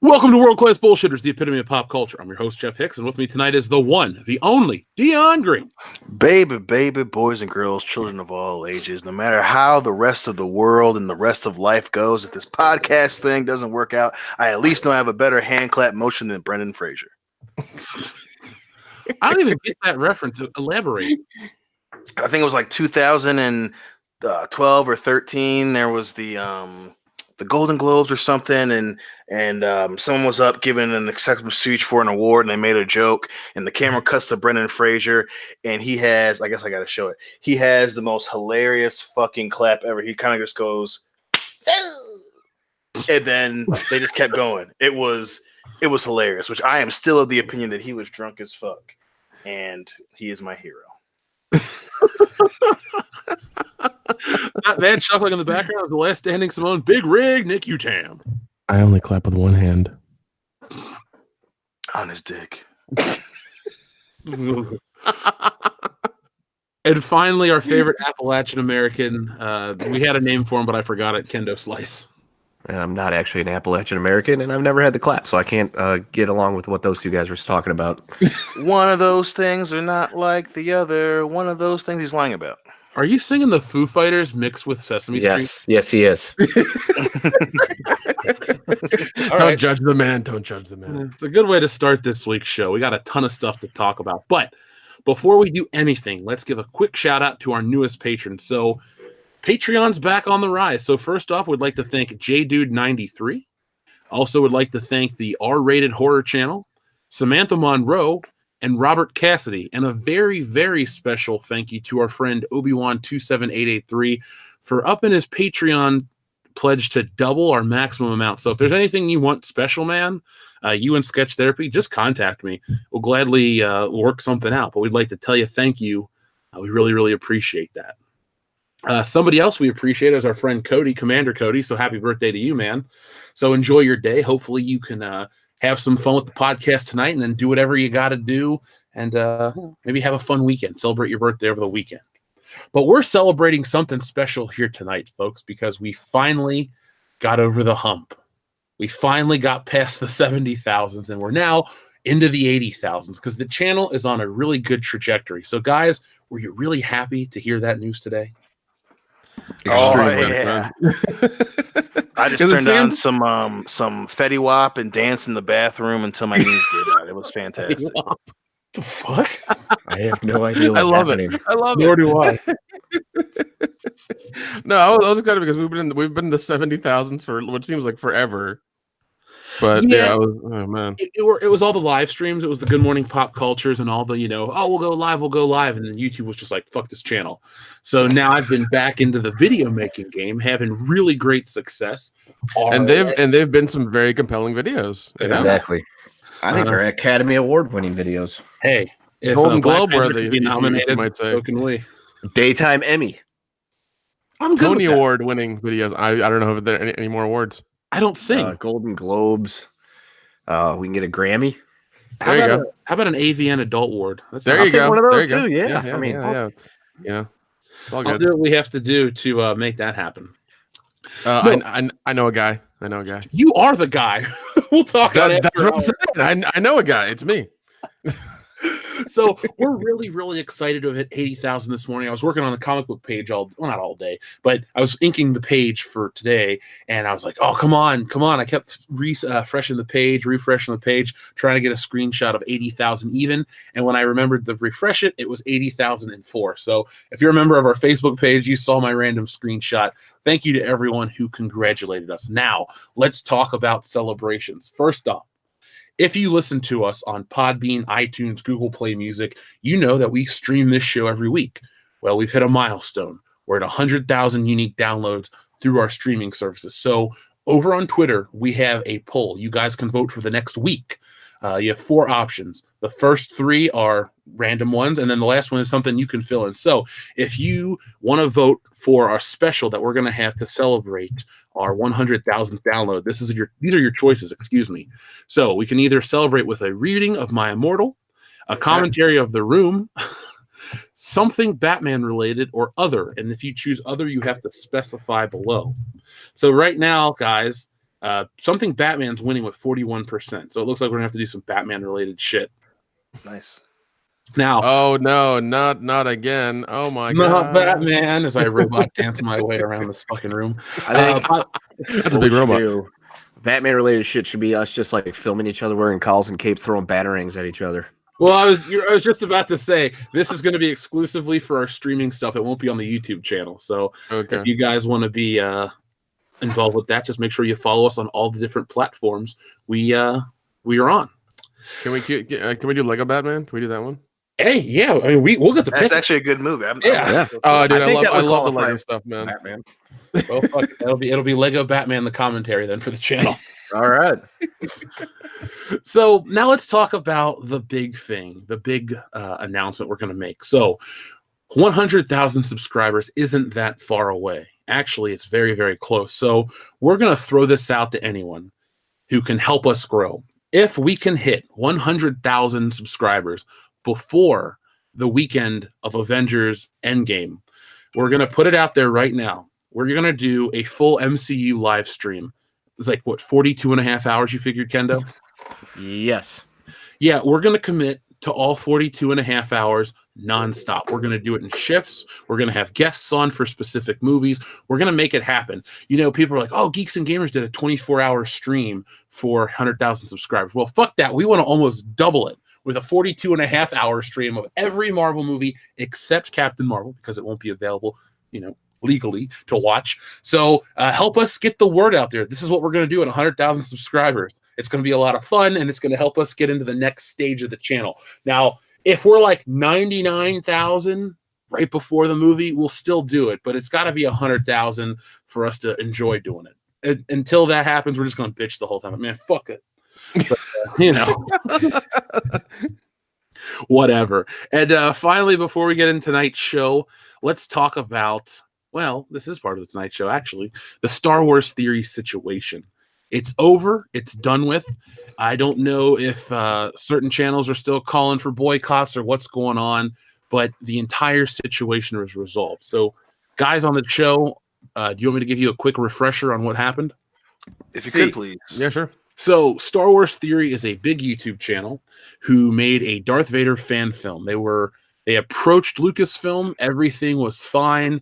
Welcome to World Class Bullshitters, the epitome of pop culture. I'm your host, Jeff Hicks, and with me tonight is the one, the only, Dion Green. Baby, boys and girls, children of all ages, no matter how the rest of the world and the rest of life goes, if this podcast thing doesn't work out, I at least know I have a better hand clap motion than Brendan Fraser. I don't even get that reference. Elaborate. I think it was like 2012 or 13. There was the Golden Globes or something, and someone was up giving an acceptance speech for an award, and they made a joke, and the camera cuts to Brendan Fraser, and he has, I guess I got to show it, he has the most hilarious fucking clap ever. He kind of just goes, and then they just kept going. It was hilarious, which I am still of the opinion that he was drunk as fuck, and he is my hero. That man chuckling in the background is the last standing Simone Big Rig, Nick Utam. I only clap with one hand. On his dick. And finally, our favorite Appalachian American. We had a name for him, but I forgot it. Kendo Slice. I'm not actually an Appalachian American, and I've never had the clap, so I can't get along with what those two guys were talking about. One of those things are not like the other. One of those things he's lying about. Are you singing the Foo Fighters mixed with Sesame Street? Yes, he is. All right. Don't judge the man. Don't judge the man. It's a good way to start this week's show. We got a ton of stuff to talk about. But before we do anything, let's give a quick shout out to our newest patrons. So Patreon's back on the rise. So first off, we'd like to thank JDude93. Also would like to thank the R-Rated Horror Channel, Samantha Monroe, and Robert Cassidy. And a very, very special thank you to our friend Obi-Wan27883 for upping his Patreon pledge to double our maximum amount. So if there's anything you want special, man, you and Sketch Therapy, just contact me. We'll gladly work something out. But we'd like to tell you thank you. We really, really appreciate that. Somebody else we appreciate is our friend Cody, Commander Cody. So happy birthday to you, man. So enjoy your day. Hopefully you can have some fun with the podcast tonight and then do whatever you got to do and maybe have a fun weekend. Celebrate your birthday over the weekend. But we're celebrating something special here tonight, folks, because we finally got over the hump. We finally got past the 70,000s and we're now into the 80,000s because the channel is on a really good trajectory. So guys, were you really happy to hear that news today? Extremely. Yeah. I just turned on some Fetty Wap and danced in the bathroom until my knees gave out. It was fantastic. What the fuck? I have no idea what's happening. I love Nor it. do I. No, I was excited because we've been in the 70,000s for what seems like forever. But yeah, I was, oh man, it was all the live streams. It was the Good Morning Pop Cultures and all the, we'll go live. And then YouTube was just like, fuck this channel. So now I've been back into the video making game, having really great success. and they've been some very compelling videos. Exactly. I think they're Academy Award winning videos. Hey, if Golden Globe Black Panther worthy, could be nominated, you might say. so can we. Daytime Emmy. I'm good. Tony Award winning videos. I don't know if there are any more awards. I don't sing. Golden Globes. We can get a Grammy. There you go. How about an AVN Adult Award? There you go. One of those there you too. go. Yeah. Yeah. I mean, yeah. It's all I'll good. do what we have to do to make that happen. I know a guy. You are the guy. We'll talk about it. That's what I'm saying. I know a guy. It's me. So we're really, really excited to hit 80,000 this morning. I was working on the comic book page not all day, but I was inking the page for today, and I was like, oh, come on. I kept refreshing the page, trying to get a screenshot of 80,000 even. And when I remembered to refresh it, it was 80,004. So if you're a member of our Facebook page, you saw my random screenshot. Thank you to everyone who congratulated us. Now, let's talk about celebrations. First off, if you listen to us on Podbean, iTunes, Google Play Music, you know that we stream this show every week. Well, we've hit a milestone. We're at 100,000 unique downloads through our streaming services. So over on Twitter, we have a poll. You guys can vote for the next week. You have 4 options. The first 3 are random ones, and then the last one is something you can fill in. So if you want to vote for our special that we're going to have to celebrate our 100,000th download, these are your choices, excuse me. So we can either celebrate with a reading of My Immortal, a commentary of The Room, something Batman related, or other. And if you choose other, you have to specify below. So right now, guys, Something Batman's winning with 41%. So it looks like we're gonna have to do some Batman related shit. Nice. Now, oh no, not again. Oh my not god. Batman, as I robot dance my way around this fucking room. I think That's a big robot. Batman related shit should be us just like filming each other wearing collars and capes, throwing batarangs at each other. Well, I was just about to say this is going to be exclusively for our streaming stuff. It won't be on the YouTube channel. So if you guys want to be involved with that, just make sure you follow us on all the different platforms we are on. Can we do Lego Batman? Can we do that one? Hey, yeah, I mean, we'll get the. That's actually a good movie. Yeah. Oh, dude, I love the qualify Lego stuff, man. Batman. Well, fuck, it'll be Lego Batman the commentary then for the channel. All right. So now let's talk about the big thing, the big announcement we're going to make. So 100,000 subscribers isn't that far away. Actually, it's very, very close. So we're going to throw this out to anyone who can help us grow. If we can hit 100,000 subscribers before the weekend of Avengers Endgame, we're going to put it out there right now. We're going to do a full MCU live stream. It's like, what, 42 and a half hours you figured, Kendo? Yes. Yeah, we're going to commit to all 42 and a half hours nonstop. We're going to do it in shifts. We're going to have guests on for specific movies. We're going to make it happen. You know, people are like, oh, Geeks and Gamers did a 24-hour stream for 100,000 subscribers. Well, fuck that. We want to almost double it with a 42 and a half hour stream of every Marvel movie except Captain Marvel, because it won't be available, you know, legally to watch. So help us get the word out there. This is what we're going to do at 100,000 subscribers. It's going to be a lot of fun, and it's going to help us get into the next stage of the channel. Now, if we're like 99,000 right before the movie, we'll still do it, but it's got to be 100,000 for us to enjoy doing it. Until that happens, we're just going to bitch the whole time. Man, fuck it. But, you know, whatever. And finally, before we get into tonight's show, let's talk about, well, this is part of the Tonight Show, actually, the Star Wars theory situation. It's over. It's done with. I don't know if certain channels are still calling for boycotts or what's going on, but the entire situation was resolved. So, guys on the show, do you want me to give you a quick refresher on what happened? If you could, please. Yeah, sure. So, Star Wars Theory is a big YouTube channel who made a Darth Vader fan film. They approached Lucasfilm. Everything was fine.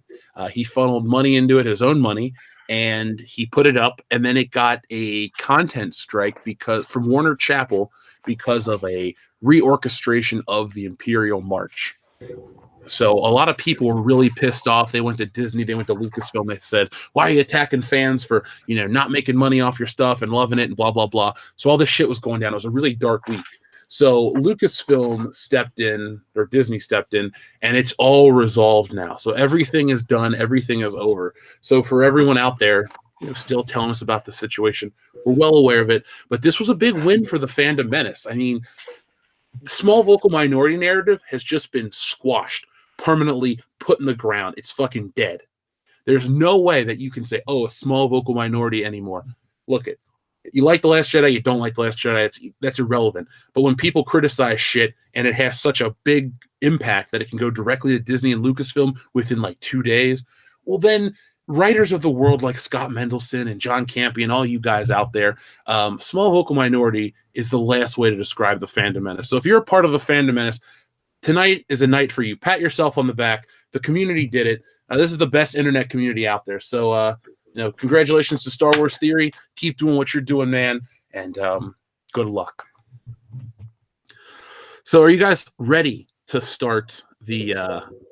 He funneled money into it, his own money, and he put it up. And then it got a content strike from Warner Chappell because of a reorchestration of the Imperial March. So a lot of people were really pissed off. They went to Disney, they went to Lucasfilm. They said, "Why are you attacking fans for, you know, not making money off your stuff and loving it and blah blah blah?" So all this shit was going down. It was a really dark week. So Lucasfilm stepped in, or Disney stepped in, and it's all resolved now. So everything is done. Everything is over. So for everyone out there, you know, still telling us about the situation, we're well aware of it. But this was a big win for the Fandom Menace. I mean, the small vocal minority narrative has just been squashed, permanently put in the ground. It's fucking dead. There's no way that you can say, oh, a small vocal minority anymore. Look it. You like The Last Jedi, you don't like The Last Jedi, that's irrelevant. But when people criticize shit and it has such a big impact that it can go directly to Disney and Lucasfilm within like 2 days, well then writers of the world like Scott Mendelson and John Campy and all you guys out there, small vocal minority is the last way to describe the Fandom Menace. So if you're a part of the Fandom Menace, tonight is a night for you. Pat yourself on the back. The community did it. This is the best internet community out there. So, you know, congratulations to Star Wars Theory. Keep doing what you're doing, man, and good luck. So are you guys ready to start the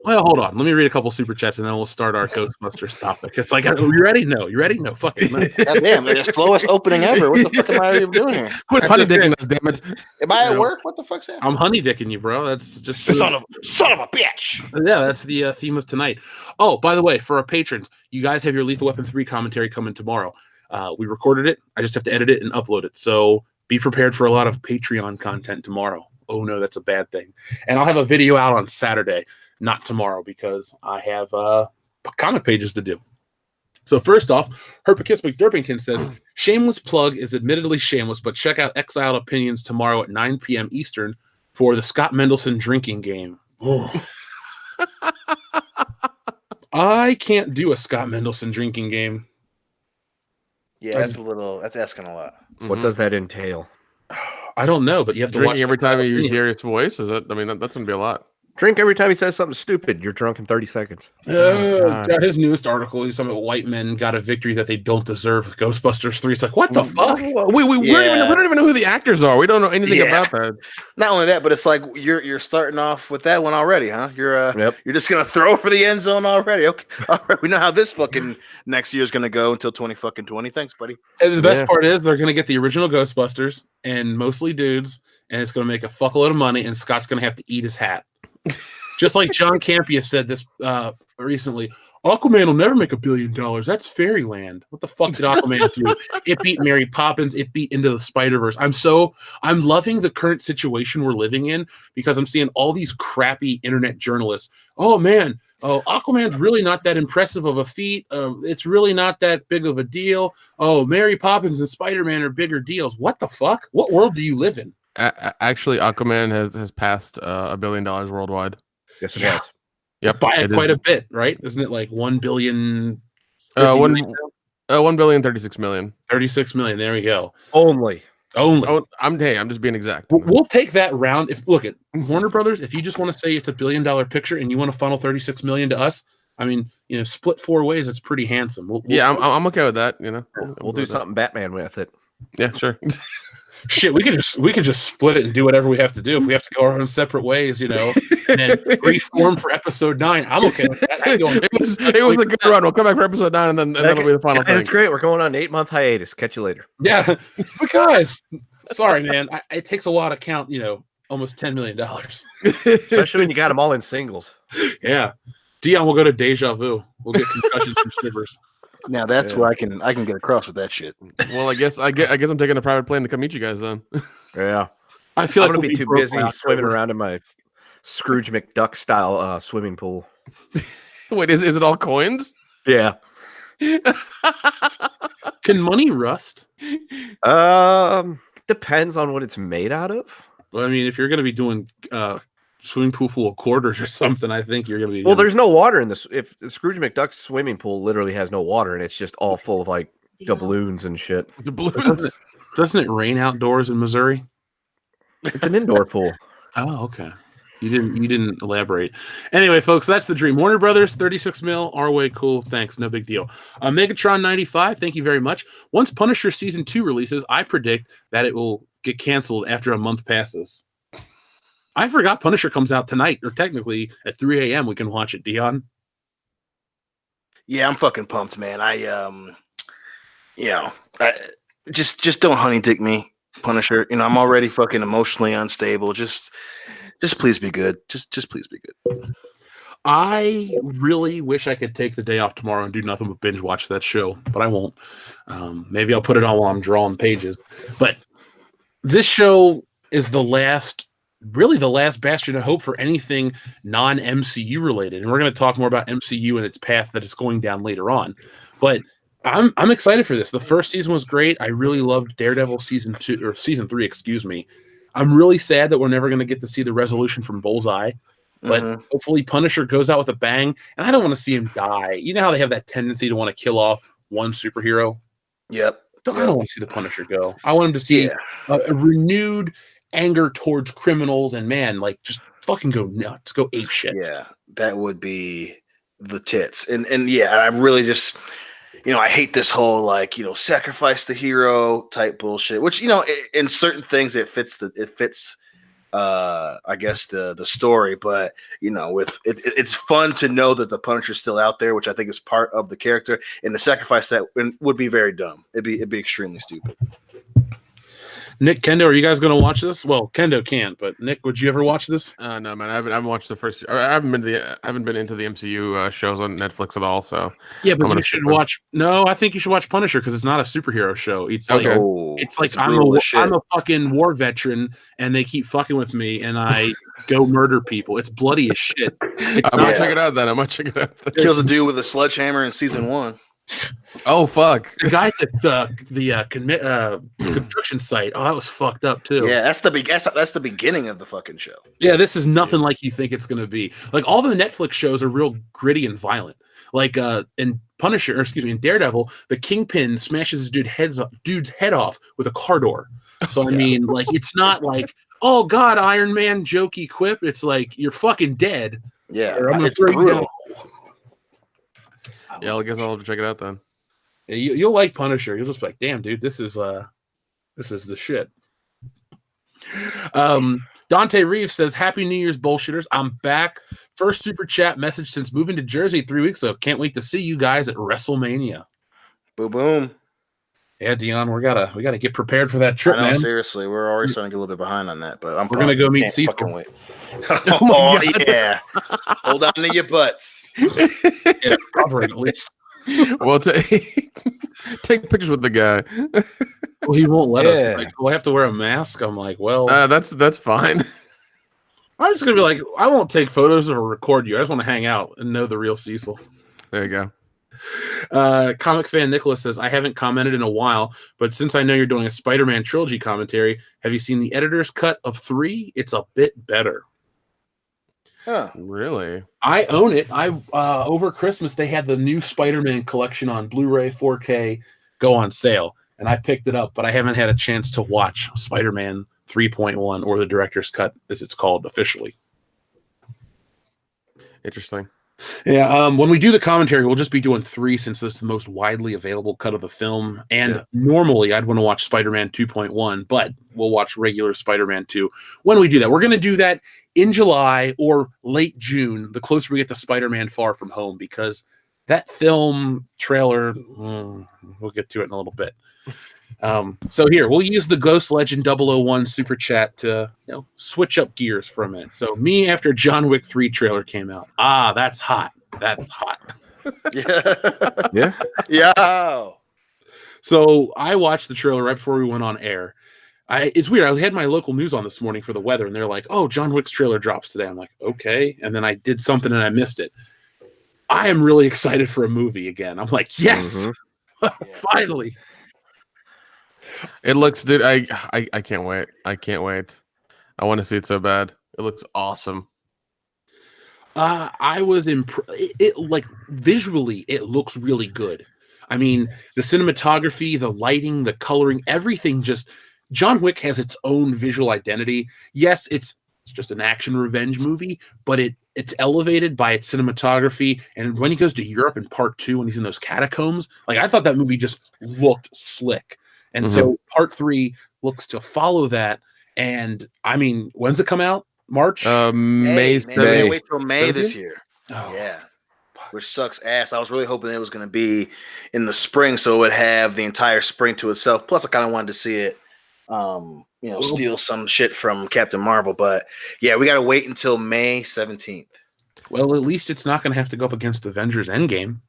well, hold on. Let me read a couple super chats and then we'll start our Ghostbusters topic. It's like, are you ready? No. You ready? No. Fuck it. No. Damn, the slowest opening ever. What the fuck am I even doing here? Quit honey dicking us, damn it. Am I at work? What the fuck's happening? I'm honey dicking you, bro. That's just Son of a bitch. Yeah, that's the theme of tonight. Oh, by the way, for our patrons, you guys have your Lethal Weapon 3 commentary coming tomorrow. We recorded it. I just have to edit it and upload it. So be prepared for a lot of Patreon content tomorrow. Oh no, that's a bad thing. And I'll have a video out on Saturday, not tomorrow, because I have comic pages to do. So first off, Herpicus McDurpington says, shameless plug is admittedly shameless, but check out Exiled Opinions tomorrow at 9 p.m. Eastern for the Scott Mendelson drinking game. I can't do a Scott Mendelson drinking game. Yeah, that's asking a lot. What does that entail? I don't know, but you have to Drinking watch every time you opinions. hear its voice. Is that? I mean, that's gonna be a lot. Drink every time he says something stupid. You're drunk in 30 seconds. God. His newest article, he's talking about white men got a victory that they don't deserve with Ghostbusters 3. It's like, what the fuck? We don't even know who the actors are. We don't know anything about that. Not only that, but it's like you're starting off with that one already, huh? You're just gonna throw for the end zone already. Okay, all right. We know how this fucking next year is gonna go until 2020. Thanks, buddy. And the best part is they're gonna get the original Ghostbusters and mostly dudes, and it's gonna make a fuckload of money, and Scott's gonna have to eat his hat. Just like John Campea said this recently, Aquaman will never make $1 billion. That's fairyland. What the fuck did Aquaman do? It beat Mary Poppins. It beat Into the Spider-Verse. I'm loving the current situation we're living in because I'm seeing all these crappy internet journalists. Oh man, Aquaman's really not that impressive of a feat. It's really not that big of a deal. Oh, Mary Poppins and Spider-Man are bigger deals. What the fuck? What world do you live in? Actually, Aquaman has passed $1 billion worldwide. Yes, it has. Yep, By quite a bit, right? Isn't it like 1 billion? 1,036 million. 36 million. There we go. Only. Oh, I'm just being exact. We'll take that round. Look at Warner Brothers. If you just want to say it's $1 billion picture and you want to funnel 36 million to us, I mean, split 4 ways. It's pretty handsome. I'm okay with that. We'll do something Batman with it. Yeah, sure. Shit, we could just split it and do whatever we have to do. If we have to go our own separate ways, and then reform for episode 9, I'm okay with that. It was a good run. We'll come back for episode 9, and then that'll be the final thing. It's great. We're going on an 8-month hiatus. Catch you later. Yeah, but guys, sorry, man. It takes a while to count. Almost $10 million. Especially when you got them all in singles. Yeah, Dion will go to Deja Vu. We'll get concussions from Snivers. Now that's where I can get across with that shit. Well, I guess I'm taking a private plane to come meet you guys then. Yeah, I feel I'm like gonna be too busy swimming around in my Scrooge McDuck style swimming pool. Wait, is it all coins? Yeah. Can money rust? Depends on what it's made out of. Well, I mean, if you're going to be doing swimming pool full of quarters or something, I think you're going to be. Well, there's no water in this. If the Scrooge McDuck's swimming pool literally has no water, and it's just all full of like doubloons and shit. Doubloons. Doesn't it rain outdoors in Missouri? It's an indoor pool. Oh, okay. You didn't elaborate. Anyway, folks, that's the dream. Warner Brothers, 36 mil, our way, cool. Thanks, no big deal. Megatron 95, thank you very much. Once Punisher season 2 releases, I predict that it will get canceled after a month passes. I forgot Punisher comes out tonight, or technically at 3 a.m. we can watch it, Dion. Yeah, I'm fucking pumped, man. Just don't honey dick me, Punisher. I'm already fucking emotionally unstable. Just please be good. Just please be good. I really wish I could take the day off tomorrow and do nothing but binge watch that show, but I won't. Maybe I'll put it on while I'm drawing pages. But this show is the last bastion of hope for anything non-MCU related. And we're going to talk more about MCU and its path that it's going down later on. But I'm excited for this. The first season was great. I really loved Daredevil season 3, excuse me. I'm really sad that we're never going to get to see the resolution from Bullseye. But hopefully Punisher goes out with a bang. And I don't want to see him die. You know how they have that tendency to want to kill off one superhero? Yep. I don't want to see the Punisher go. I want him to see a renewed anger towards criminals and just fucking go nuts, go ape shit. Yeah, that would be the tits. And yeah, I really just, I hate this whole sacrifice the hero type bullshit. Which in certain things it fits. I guess the story, but it's fun to know that the Punisher's still out there, which I think is part of the character. And the sacrifice that would be very dumb. It'd be extremely stupid. Nick, Kendo, are you guys going to watch this? Well, Kendo can't, but Nick, would you ever watch this? No, man, I haven't watched the first. I haven't been into the MCU shows on Netflix at all. So yeah, but you should watch. No, I think you should watch Punisher because it's not a superhero show. It's like I'm a fucking war veteran, and they keep fucking with me, and I go murder people. It's bloody as shit. I might check it out then. Kills a dude with a sledgehammer in season 1. Oh fuck! The guy at the construction site. Oh, that was fucked up too. Yeah, that's the beginning of the fucking show. Yeah, this is nothing like you think it's gonna be. Like all the Netflix shows are real gritty and violent. And Punisher, or excuse me, in Daredevil, the Kingpin smashes this dude's head off with a car door. So I mean, like, it's not like, oh God, Iron Man jokey quip. It's like, you're fucking dead. Yeah, I'm gonna it's throw you down. brutal. Yeah, I guess I'll have to check it out then. Yeah, you'll like Punisher. You'll just be like, damn, dude, this is the shit. Dante Reeves says, Happy New Year's, bullshitters. I'm back. First super chat message since moving to Jersey 3 weeks ago. Can't wait to see you guys at WrestleMania. Boom, boom. Yeah, Dion, we gotta get prepared for that trip, man. Seriously, we're already starting to get a little bit behind on that, but we're gonna go meet Cecil. Fucking wait. Oh yeah, hold on to your butts. Yeah, cover it at least. Well, take pictures with the guy. Well, he won't let us. Like, we'll have to wear a mask. I'm like, well, that's fine. I'm just gonna be like, I won't take photos or record you. I just want to hang out and know the real Cecil. There you go. Comic fan Nicholas says, I haven't commented in a while, but since I know you're doing a Spider-Man trilogy commentary, have you seen the editor's cut of 3? It's a bit better. Huh. Really? I own it. I over Christmas they had the new Spider-Man collection on Blu-ray 4K go on sale, and I picked it up, but I haven't had a chance to watch Spider-Man 3.1 or the director's cut, as it's called officially. Interesting. Yeah, when we do the commentary, we'll just be doing 3 since this is the most widely available cut of the film. And normally I'd want to watch Spider-Man 2.1, but we'll watch regular Spider-Man 2 when we do that. We're going to do that in July or late June, the closer we get to Spider-Man Far From Home, because that film trailer, we'll get to it in a little bit. So here, we'll use the Ghost Legend 001 super chat to switch up gears for a minute. So me after John Wick 3 trailer came out. That's hot. That's hot. Yeah. Yeah. So I watched the trailer right before we went on air. It's weird. I had my local news on this morning for the weather, and they're like, oh, John Wick's trailer drops today. I'm like, okay. And then I did something and I missed it. I am really excited for a movie again. I'm like, yes, finally. It looks, dude. I can't wait. I can't wait. I want to see it so bad. It looks awesome. I was it like visually, it looks really good. I mean, the cinematography, the lighting, the coloring, everything. Just John Wick has its own visual identity. Yes, it's just an action revenge movie, but it's elevated by its cinematography. And when he goes to Europe in part 2, when he's in those catacombs, like I thought that movie just looked slick. And so part 3 looks to follow that. And I mean, when's it come out? March? May. Wait till May this year. Oh. Yeah. Which sucks ass. I was really hoping it was going to be in the spring, so it would have the entire spring to itself. Plus, I kind of wanted to see it, steal some shit from Captain Marvel. But yeah, we got to wait until May 17th. Well, at least it's not going to have to go up against Avengers Endgame.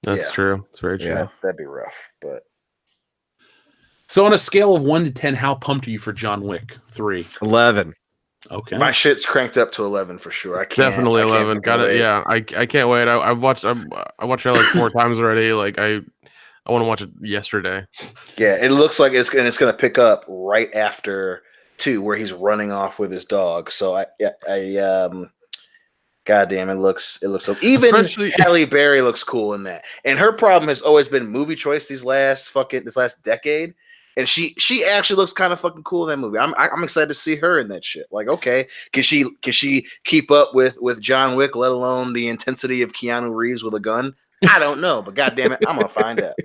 That's true. It's very true. Yeah, that'd be rough. But so on a scale of 1 to 10, how pumped are you for John Wick 3? 11. Okay. My shit's cranked up to 11 for sure. I can't. Definitely 11. Got it. Yeah, I can't wait. I watched it like 4 times already. Like I want to watch it yesterday. Yeah, it looks like it's going to pick up right after 2, where he's running off with his dog. So goddamn, it looks so. Even Halle Berry looks cool in that. And her problem has always been movie choice this last decade. And she actually looks kind of fucking cool in that movie. I'm excited to see her in that shit. Like, okay, can she keep up with John Wick, let alone the intensity of Keanu Reeves with a gun? I don't know, but goddamn it, I'm gonna find out.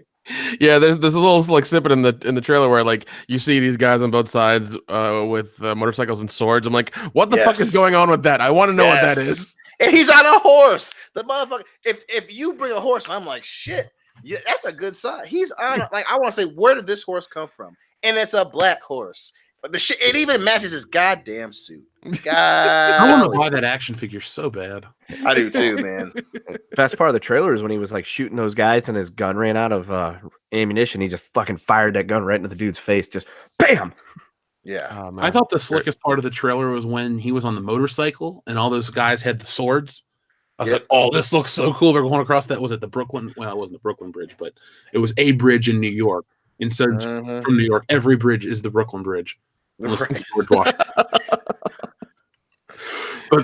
Yeah, there's a little like snippet in the trailer where like you see these guys on both sides with motorcycles and swords. I'm like, what the fuck is going on with that? I want to know what that is. And he's on a horse. The motherfucker. If you bring a horse, I'm like, shit. Yeah, that's a good sign. He's on. Like, I want to say, where did this horse come from? And it's a black horse. But the shit, it even matches his goddamn suit. I want to buy that action figure so bad. I do too, man. Best part of the trailer is when he was like shooting those guys and his gun ran out of ammunition. He just fucking fired that gun right into the dude's face. Just bam. Yeah. I thought the slickest part of the trailer was when he was on the motorcycle and all those guys had the swords. I was like, oh, this looks so cool. They're going across that. Was it the Brooklyn? Well, it wasn't the Brooklyn Bridge, but it was a bridge in New York. Instead from New York, every bridge is the Brooklyn Bridge. But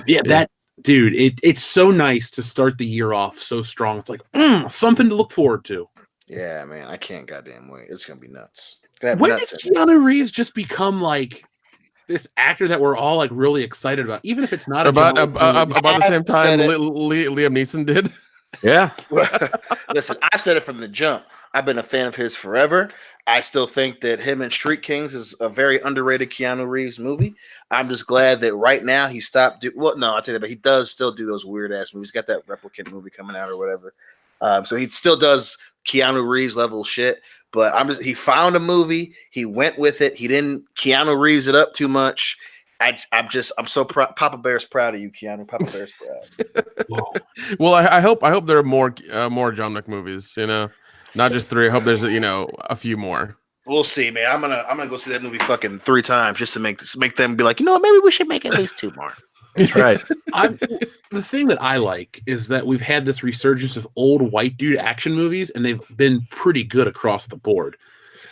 yeah, Dude, it's so nice to start the year off so strong. It's like something to look forward to. Yeah, man, I can't goddamn wait. It's gonna be nuts. Gonna have When did nuts in it. Keanu Reeves just become like this actor that we're all like really excited about, even if it's not About a John Wick movie? the same time said it. Liam Neeson did. Yeah. Listen, I've said it from the jump. I've been a fan of his forever. I still think that him and Street Kings is a very underrated Keanu Reeves movie. I'm just glad that right now he stopped. Well, no, I'll tell you that, but he does still do those weird ass movies. He's got that Replicant movie coming out or whatever. So he still does Keanu Reeves level shit. But he found a movie. He went with it. He didn't Keanu Reeves it up too much. I'm so proud. Papa Bear's proud of you, Keanu. Papa Bear's proud. Well, I hope there are more John Wick movies. You know, not just 3. I hope there's a few more. We'll see, man. I'm gonna go see that movie fucking 3 times just to make them be like, you know what? Maybe we should make at least 2 more. That's right. The thing that I like is that we've had this resurgence of old white dude action movies, and they've been pretty good across the board.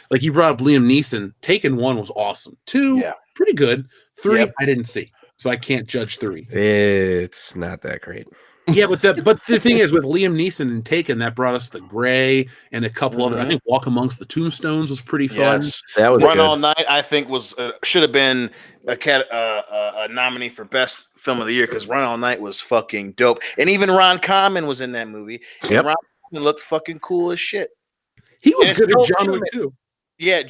Like you brought up Liam Neeson. Taken 1 was awesome. 2, Yeah. pretty good. 3, Yep. I didn't see, so I can't judge 3. It's not that great. Yeah, but the thing is, with Liam Neeson and Taken, that brought us The Gray and a couple other. I think Walk Amongst the Tombstones was pretty fun. Yes. That was Run good. All Night. I think was should have been a nominee for best film of the year because Run All Night was fucking dope, and even Ron Common was in that movie. Yep. And Ron Common looked fucking cool as shit. He was And good Joel at John Wick Kinnaman. too. Yeah,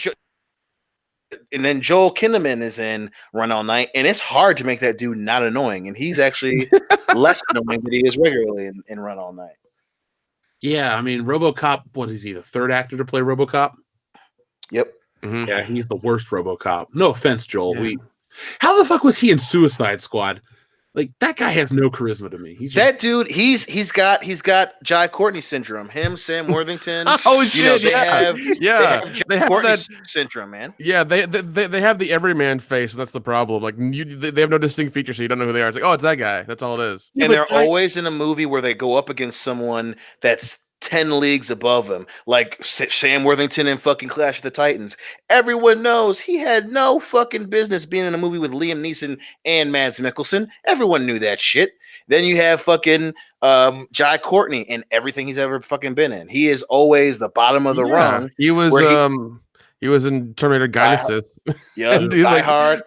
and then Joel Kinnaman is in Run All Night, and it's hard to make that dude not annoying, and he's actually less annoying than he is regularly in Run All Night. Yeah, I mean, RoboCop. What is he? The 3rd actor to play RoboCop? Yep. Mhm. Yeah, he's the worst RoboCop. No offense, Joel. Yeah. How the fuck was he in Suicide Squad? Like that guy has no charisma to me. He's just, That dude, he's got Jai Courtney syndrome. Him, Sam Worthington. Oh shit! They have They Jai have Courtney that. syndrome, man. Yeah, they have the everyman face. That's the problem. Like they have no distinct features, so you don't know who they are. It's like, oh, it's that guy. That's all it is. Yeah, And but they're always in a movie where they go up against someone that's 10 leagues above them, like Sam Worthington in fucking Clash of the Titans. Everyone knows he had no fucking business being in a movie with Liam Neeson and Mads Mikkelsen. Everyone knew that shit. Then you have fucking Jai Courtney in everything he's ever fucking been in. He is always the bottom of the rung. He was where he was in Terminator Genesis. Yeah, And he's Die like- Hard.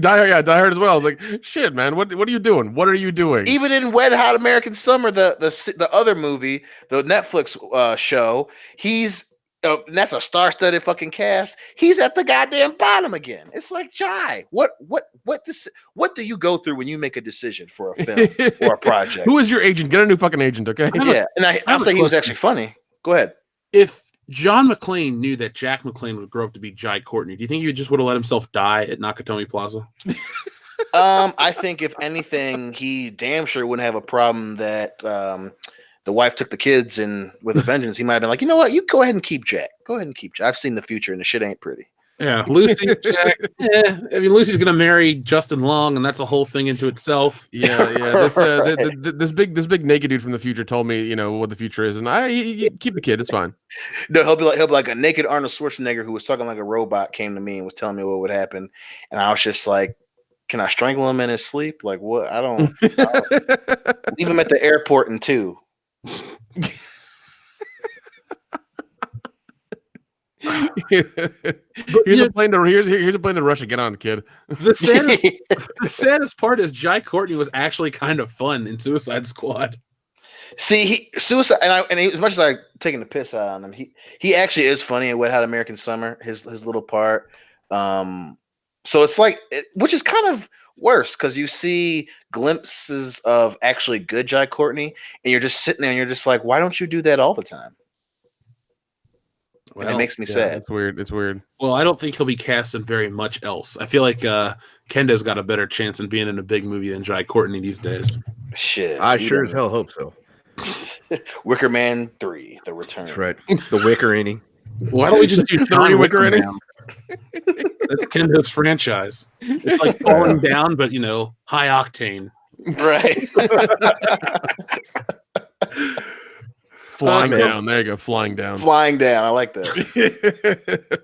Die Hard as well. I was like, shit, man, what are you doing? What are you doing? Even in Wet Hot American Summer, the other movie, the Netflix show, he's and that's a star-studded fucking cast. He's at the goddamn bottom again. It's like, Jai, what do you go through when you make a decision for a film or a project? Who is your agent? Get a new fucking agent, okay? Yeah, and I'll say he was actually funny. Go ahead. if John McClane knew that Jack McClane would grow up to be Jai Courtney, do you think he just would have let himself die at Nakatomi Plaza? I think if anything, he damn sure wouldn't have a problem that the wife took the kids and with a vengeance. He might have been like, you know what, you go ahead and keep Jack. Go ahead and keep Jack. I've seen the future and the shit ain't pretty. Yeah, Lucy, Jack. I mean, Lucy's gonna marry Justin Long, and that's a whole thing into itself. Yeah. This big naked dude from the future told me, what the future is, and I keep the kid. It's fine. No, he'll be like a naked Arnold Schwarzenegger who was talking like a robot came to me and was telling me what would happen, and I was just like, can I strangle him in his sleep? Like what? I don't leave him at the airport in 2. Here's a plane to Russia. Get on, kid. The saddest part is Jai Courtney was actually kind of fun in Suicide Squad. See, Suicide, as much as I taking the piss out on him, he actually is funny in Wet Hot American Summer. His little part. So it's like, which is kind of worse because you see glimpses of actually good Jai Courtney, and you're just sitting there and you're just like, why don't you do that all the time? And it makes me sad. It's weird. Well, I don't think he'll be cast in very much else. I feel like Kendo's got a better chance in being in a big movie than Jai Courtney these days. Shit, I sure as hell hope so. Wicker Man 3: The Return. That's right. The Wicker inning. Why don't we just do Three Wicker Wicker inning? Man? That's Kendo's franchise. It's like falling down, but high octane. Right. Flying man. down. There you go. Flying down. Flying down. I like that.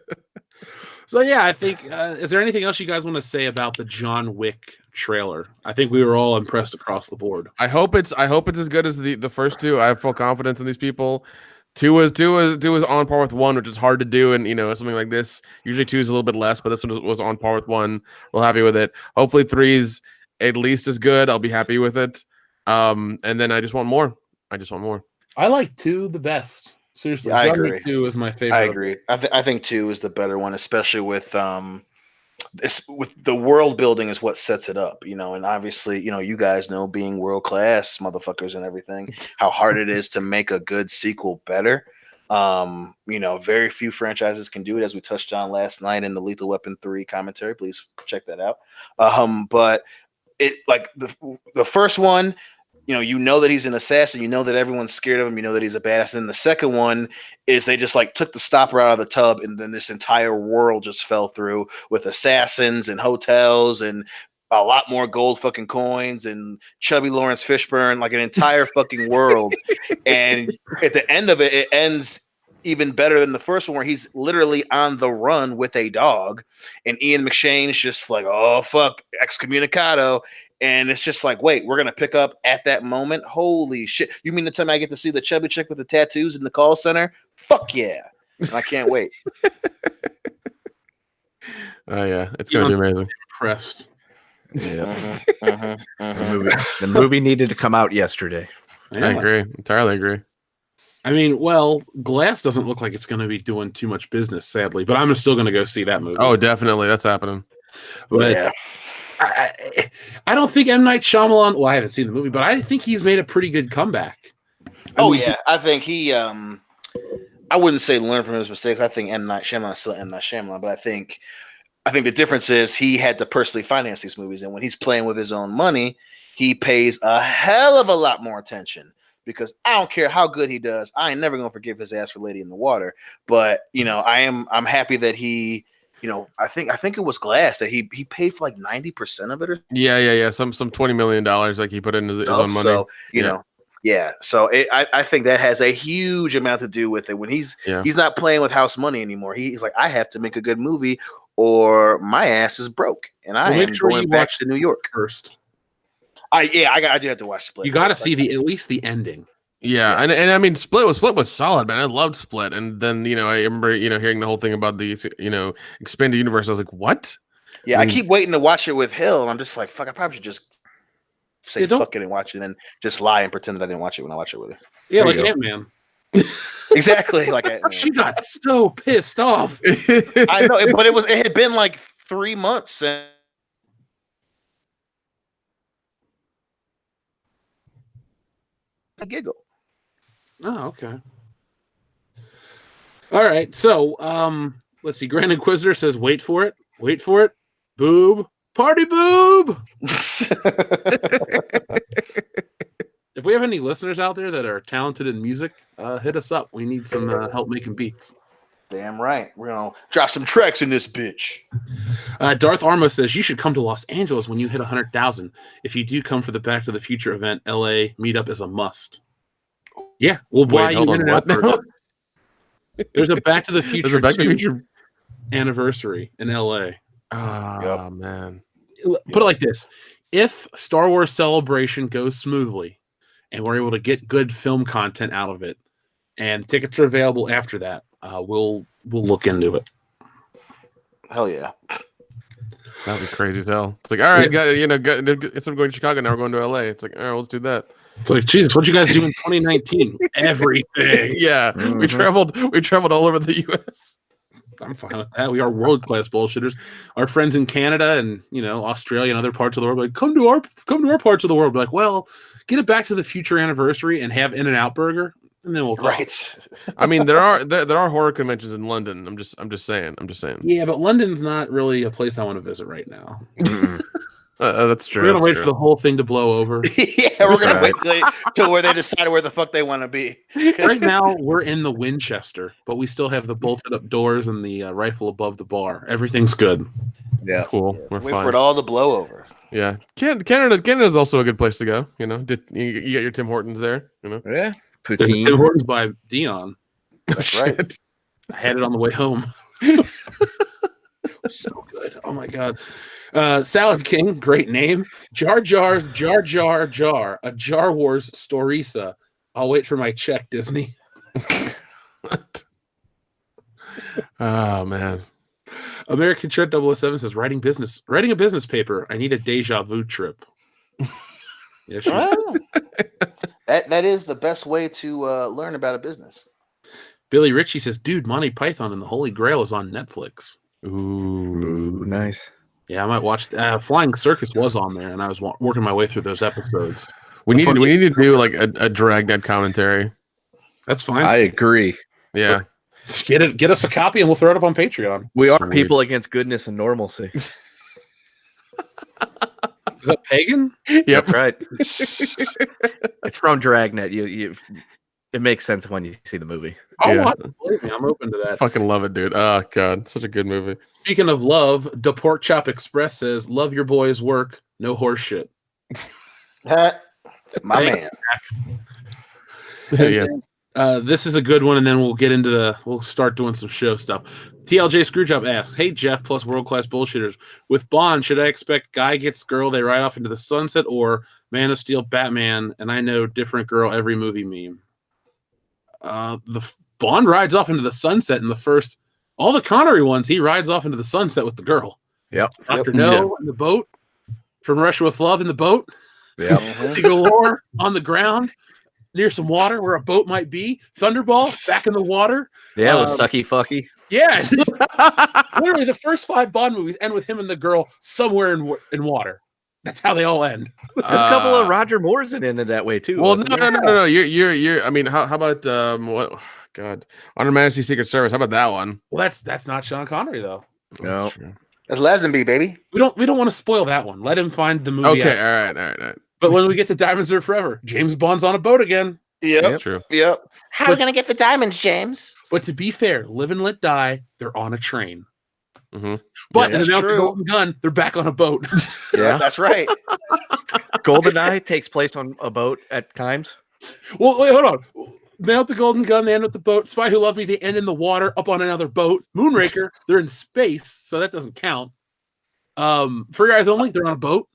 So yeah, I think. Is there anything else you guys want to say about the John Wick trailer? I think we were all impressed across the board. I hope it's as good as the first two. I have full confidence in these people. Two is on par with one, which is hard to do, and something like this. Usually two is a little bit less, but this one was on par with one. We're happy with it. Hopefully three's at least as good. I'll be happy with it. And then I just want more. I like two the best. Seriously, Yeah, I John agree. Wick 2 is my favorite. I agree. I think 2 is the better one, especially with with the world building is what sets it up, and obviously, you guys know, being world class motherfuckers and everything, how hard it is to make a good sequel better. Very few franchises can do it, as we touched on last night in the Lethal Weapon 3 commentary. Please check that out. But it, like the first one, you know that he's an assassin, that everyone's scared of him, that he's a badass. And the second one is they just took the stopper out of the tub, and then this entire world just fell through with assassins and hotels and a lot more gold fucking coins and chubby Lawrence Fishburne, like an entire fucking world. And at the end of it, it ends even better than the first one, where he's literally on the run with a dog, and Ian McShane's just like, oh fuck, excommunicado. And it's just like, wait, we're gonna pick up at that moment. Holy shit! You mean the time I get to see the chubby chick with the tattoos in the call center? Fuck yeah! And I can't wait. Oh yeah, it's gonna be amazing. Impressed. Yeah. The movie needed to come out yesterday. Yeah. I agree. Entirely agree. I mean, well, Glass doesn't look like it's going to be doing too much business, sadly, but I'm still going to go see that movie. Oh, definitely, that's happening. But Yeah. I don't think M. Night Shyamalan. Well, I haven't seen the movie, but I think he's made a pretty good comeback. Yeah, I think he. I wouldn't say learn from his mistakes. I think M. Night Shyamalan is still M. Night Shyamalan, but I think the difference is he had to personally finance these movies, and when he's playing with his own money, he pays a hell of a lot more attention. Because I don't care how good he does, I ain't never gonna forgive his ass for Lady in the Water. But I'm happy that he. I think it was Glass that he paid for like 90% of it. Yeah. Some $20 million like he put in his own money. So So I think that has a huge amount to do with it. When he's not playing with house money anymore. He's like, I have to make a good movie, or my ass is broke, and I am going back to New York first. I do have to watch Split. You got to see at least the ending. Yeah, and I mean, Split was solid, man. I loved Split, and then I remember hearing the whole thing about the expanded universe. I was like, what? Yeah, I keep waiting to watch it with Hill, and I'm just like, fuck. I probably should just say fuck it and watch it, and then just lie and pretend that I didn't watch it when I watch it with her. Yeah, like Ant-Man. Exactly, like Ant-Man. She got so pissed off. I know, but it had been like 3 months and. A giggle. Oh, okay. All right. So, let's see. Grand Inquisitor says, wait for it. Boob. Party boob. If we have any listeners out there that are talented in music, hit us up. We need some help making beats. Damn right. We're going to drop some tracks in this bitch. Darth Armo says, you should come to Los Angeles when you hit 100,000. If you do come for the Back to the Future event, LA meetup is a must. Yeah, we'll buy you in and out. There's a Back to the Future anniversary in LA. Oh, man. Put it like this. If Star Wars Celebration goes smoothly and we're able to get good film content out of it and tickets are available after that, we'll look into it. Hell yeah. That'd be crazy as hell. It's like, all right, instead of going to Chicago, now we're going to LA. It's like, all right, let's do that. It's like, Jesus, what'd you guys do in 2019? Everything. Yeah. Mm-hmm. We traveled all over the US. I'm fine with that. We are world-class bullshitters. Our friends in Canada and Australia and other parts of the world, like, come to our parts of the world. We're like, well, get it Back to the Future anniversary and have In-N-Out Burger, and then we'll talk. Right. I mean, there are horror conventions in London. I'm just saying. Yeah, but London's not really a place I want to visit right now. That's true. We're gonna wait for the whole thing to blow over. Yeah, we're gonna wait till where they decide where the fuck they want to be. Right now, we're in the Winchester, but we still have the bolted up doors and the rifle above the bar. Everything's good. Yeah, cool. We're wait fine. for it all to blow over. Yeah, Canada's also a good place to go. You got your Tim Hortons there. Yeah, poutine. Tim Hortons by Dion. That's right. I had it on the way home. Oh my god. Salad King, great name. Jar Jar's Jar Jar Jar, a Jar Wars Storisa. I'll wait for my check, Disney. What? Oh man. American Trent 007 says writing a business paper. I need a deja vu trip. Yeah, sure. Well, that is the best way to learn about a business. Billy Ritchie says, dude, Monty Python and the Holy Grail is on Netflix. Ooh, nice. Yeah, I might watch. Flying Circus was on there, and I was working my way through those episodes. We need to do like a Dragnet commentary. That's fine. I agree. Yeah. Get us a copy, and we'll throw it up on Patreon. We are Sweet. people against goodness and normalcy. Is that pagan? Yep. That's right. It's from Dragnet. It makes sense when you see the movie. I'll Yeah. watch it. Believe me, I'm open to that. Fucking love it, dude. Oh god, such a good movie. Speaking of love, the Pork Chop Express says, "Love your boy's work, no horse shit." My man. Yeah. This is a good one, and then we'll start doing some show stuff. TLJ Screwjob asks, "Hey Jeff, plus world class bullshitters, with Bond, should I expect guy gets girl, they ride off into the sunset, or Man of Steel, Batman, and I know different girl every movie meme?" The Bond rides off into the sunset in the first. All the Connery ones, he rides off into the sunset with the girl. Yep. Dr. No in the boat, From Russia with Love in the boat. Yep. Pussy Galore on the ground near some water where a boat might be. Thunderball back in the water. Yeah, with Sucky Fucky. Yeah. Literally, the first 5 Bond movies end with him and the girl somewhere in water. That's how they all end. There's a couple of Roger Moores that ended that way too. Well, wasn't no. there? You're. I mean, how about what? God, On Her Majesty's Secret Service. How about that one? Well, that's not Sean Connery though. No. That's true. That's Lazenby, baby. We don't want to spoil that one. Let him find the movie. Okay, out. all right. But when we get to Diamonds Are Forever, James Bond's on a boat again. Yep. True. Yep. How are we gonna get the diamonds, James? But to be fair, Live and Let Die, they're on a train. Mm-hmm. But Yeah, in that's the true. Golden Gun, they're back on a boat. Yeah. That's right. GoldenEye takes place on a boat at times. Well, wait, hold on. Mount the Golden Gun, they end with the boat. Spy Who Loved Me, they end in the water, up on another boat. Moonraker, they're in space, so that doesn't count. For Your Eyes Only, they're on a boat.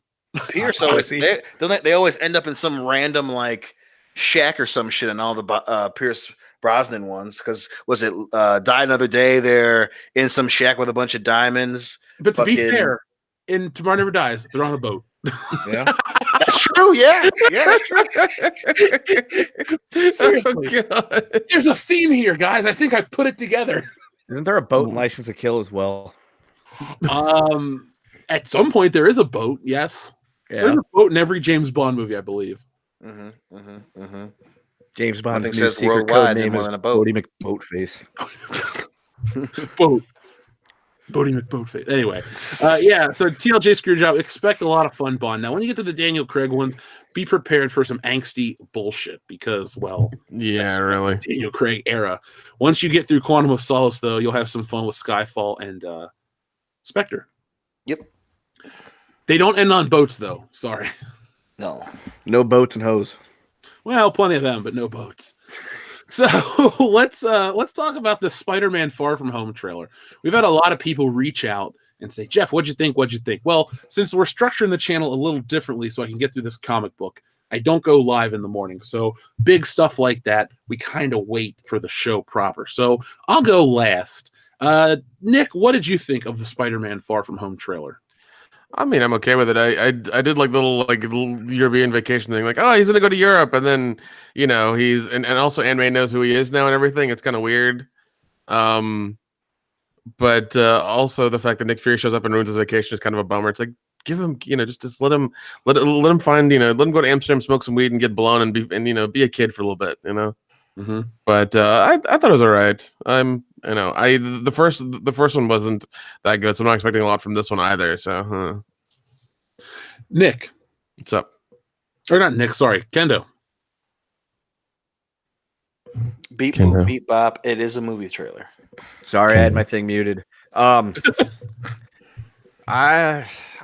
Pierce always they always end up in some random like shack or some shit in all the Pierce Brosnan ones. Because was it Die Another Day? They're in some shack with a bunch of diamonds. But to be Fucking- fair, in Tomorrow Never Dies, they're on a boat. Yeah. That's true. Yeah. Yeah. That's true. Seriously. Oh, God. There's a theme here, guys. I think I put it together. Isn't there a boat in License to Kill as well? At some point, there is a boat, yes. Yeah. There's a boat in every James Bond movie, I believe. James Bond's Nothing new says secret worldwide code name more is than a boat. Bodie McBoatface. Boat. Bodie McBoatface. Anyway, yeah, so TLJ Screwjob, expect a lot of fun Bond. Now, when you get to the Daniel Craig ones, be prepared for some angsty bullshit because, well, Yeah, really. Daniel Craig era. Once you get through Quantum of Solace, though, you'll have some fun with Skyfall and Spectre. Yep. They don't end on boats, though. Sorry. No. No boats and hoes. Well, plenty of them, but no boats. So let's talk about the Spider-Man Far From Home trailer. We've had a lot of people reach out and say, Jeff, what'd you think? What'd you think? Well, since we're structuring the channel a little differently so I can get through this comic book, I don't go live in the morning. So big stuff like that, we kind of wait for the show proper. So I'll go last. Nick, what did you think of the Spider-Man Far From Home trailer? I mean, I'm okay with it. I did like little European vacation thing, like, oh, he's gonna go to Europe, and then he's and also Aunt May knows who he is now and everything. It's kind of weird. But also the fact that Nick Fury shows up and ruins his vacation is kind of a bummer. It's like give him, just let him find, let him go to Amsterdam, smoke some weed, and get blown, and be a kid for a little bit, Mm-hmm. But I thought it was all right. The first one wasn't that good, so I'm not expecting a lot from this one either. So, Nick, what's up? Or not Nick? Sorry, Kendo. Beep Kendo. boop, beep bop. It is a movie trailer. Sorry, I had my thing muted. I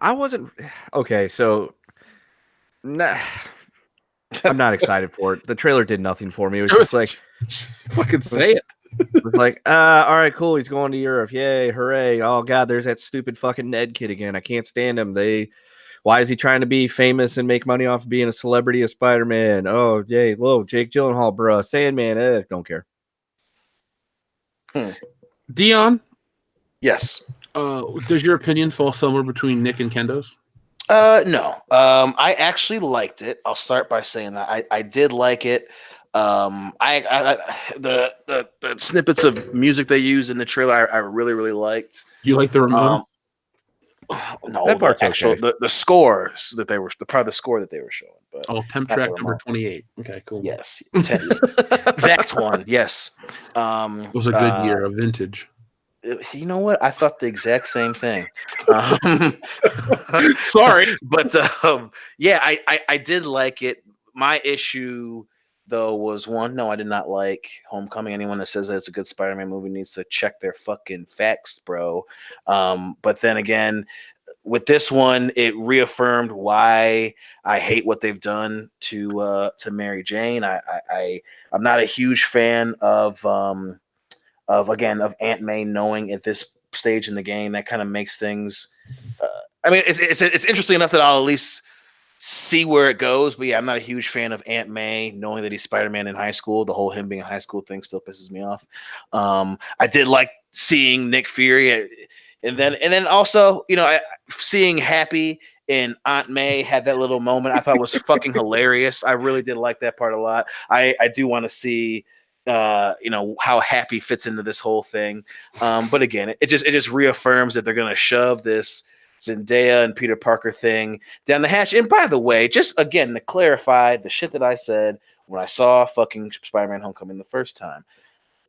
wasn't okay. So, I'm not excited for it. The trailer did nothing for me. It was just like Just fucking say it. It's like, all right, cool. He's going to Europe. Yay, hooray. Oh, God, there's that stupid fucking Ned kid again. I can't stand him. Why is he trying to be famous and make money off of being a celebrity of Spider-Man? Oh, yay. Whoa, Jake Gyllenhaal, bruh. Sandman, don't care. Dion, Yes. does your opinion fall somewhere between Nick and Kendo's? No. I actually liked it. I'll start by saying that I did like it. The snippets of music they used in the trailer, I really liked. You like the Ramones? No, That part's okay. the scores that they were the part of the score that they were showing. But Temp track number 28. Okay, cool. yes, that's one. Yes, It was a good year of vintage. You know what? I thought the exact same thing. Sorry, but yeah, I did like it. My issue though was one, no, I did not like Homecoming. Anyone that says that it's a good Spider-Man movie needs to check their fucking facts, bro. But then again, with this one, it reaffirmed why I hate what they've done to Mary Jane. I'm not a huge fan of Aunt May knowing at this stage in the game. That kind of makes things. I mean, it's interesting enough that I'll at least see where it goes. But yeah, I'm not a huge fan of Aunt May knowing that he's Spider-Man in high school. The whole him being in high school thing still pisses me off. I did like seeing Nick Fury, and then also, seeing Happy and Aunt May had that little moment. I thought was fucking hilarious. I really did like that part a lot. I do want to see how Happy fits into this whole thing. But again, it just reaffirms that they're gonna shove this Zendaya and Peter Parker thing down the hatch. And by the way, just again to clarify the shit that I said when I saw fucking Spider-Man Homecoming the first time,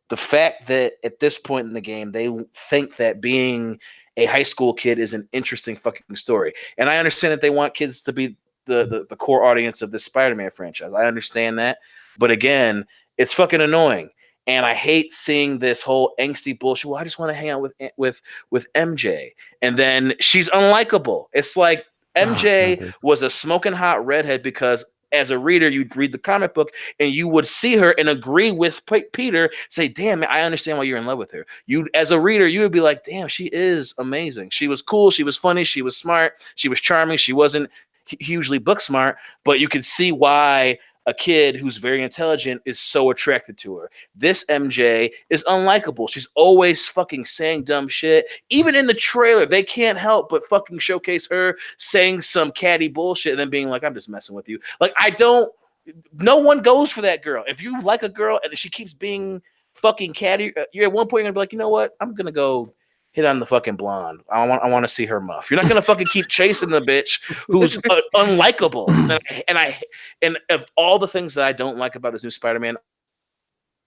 the fact that at this point in the game they think that being a high school kid is an interesting fucking story. And I understand that they want kids to be the core audience of this Spider-Man franchise. I understand that. But again, it's fucking annoying. And I hate seeing this whole angsty bullshit. Well, I just want to hang out with MJ. And then she's unlikable. It's like MJ was a smoking hot redhead because as a reader, you'd read the comic book and you would see her and agree with Peter, say, damn, man, I understand why you're in love with her. You, as a reader, you would be like, damn, she is amazing. She was cool. She was funny. She was smart. She was charming. She wasn't hugely book smart, but you could see why a kid who's very intelligent is so attracted to her. This MJ is unlikable. She's always fucking saying dumb shit. Even in the trailer, they can't help but fucking showcase her saying some catty bullshit and then being like, I'm just messing with you. Like, no one goes for that girl. If you like a girl and she keeps being fucking catty, you're at one point you're gonna be like, you know what? I'm gonna go hit on the fucking blonde. I want to see her muff. You're not gonna fucking keep chasing the bitch who's unlikable. And of all the things that I don't like about this new Spider-Man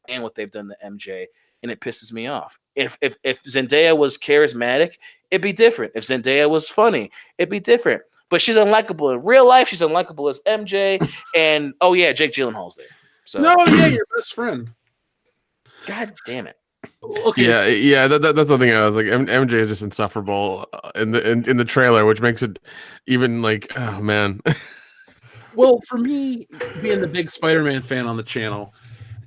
and what they've done to MJ, and it pisses me off. If Zendaya was charismatic, it'd be different. If Zendaya was funny, it'd be different. But she's unlikable in real life. She's unlikable as MJ. And oh yeah, Jake Gyllenhaal's there. So no, yeah, your best friend. God damn it. Okay. Yeah. That's something I was like. MJ is just insufferable in the trailer, which makes it even like, oh man. Well, for me, being the big Spider-Man fan on the channel,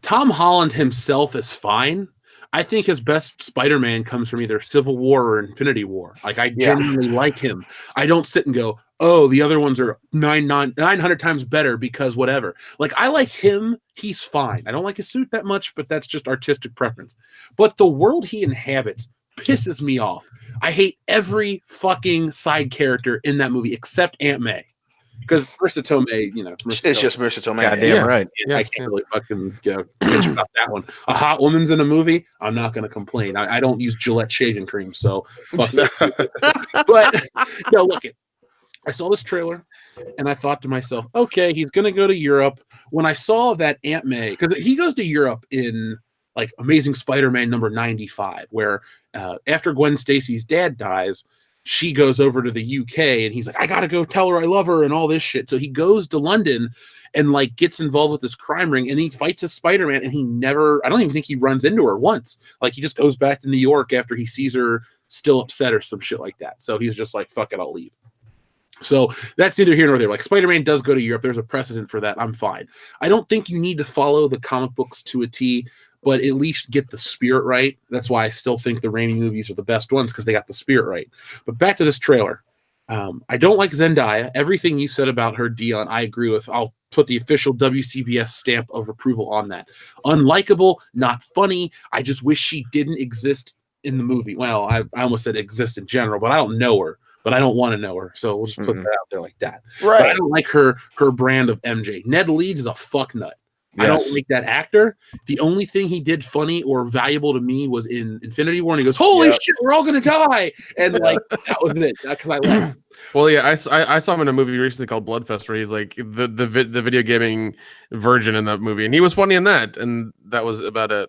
Tom Holland himself is fine. I think his best Spider-Man comes from either Civil War or Infinity War. Like, I genuinely like him. I don't sit and go, oh, the other ones are 900 times better because whatever. Like, I like him. He's fine. I don't like his suit that much, but that's just artistic preference. But the world he inhabits pisses me off. I hate every fucking side character in that movie except Aunt May. Because Marissa Tomei, it's just Marissa Tomei. Goddamn right. Yeah, I can't really fucking bitch about that one. A hot woman's in a movie, I'm not going to complain. I don't use Gillette shaving cream, so fuck it. But no, look it. I saw this trailer, and I thought to myself, okay, he's going to go to Europe. When I saw that Aunt May, because he goes to Europe in like Amazing Spider-Man number 95, where after Gwen Stacy's dad dies, she goes over to the UK and he's like, I gotta go tell her I love her and all this shit. So he goes to London and like gets involved with this crime ring and he fights as Spider-Man and I don't even think he runs into her once. Like he just goes back to New York after he sees her still upset or some shit like that. So he's just like, fuck it, I'll leave. So that's neither here nor there. Like Spider-Man does go to Europe. There's a precedent for that. I'm fine. I don't think you need to follow the comic books to a T, but at least get the spirit right. That's why I still think the Raimi movies are the best ones, because they got the spirit right. But back to this trailer. I don't like Zendaya. Everything you said about her, Dion, I agree with. I'll put the official WCBS stamp of approval on that. Unlikable, not funny. I just wish she didn't exist in the movie. Well, I almost said exist in general, but I don't know her. But I don't want to know her, so we'll just put that out there like that. Right. But I don't like her brand of MJ. Ned Leeds is a fuck nut. I don't like that actor. The only thing he did funny or valuable to me was in Infinity War, and he goes, "Holy shit, we're all gonna die!" And like that was it. Because I liked. Well, yeah, I saw him in a movie recently called Bloodfest, where he's like the video gaming virgin in that movie, and he was funny in that, and that was about it.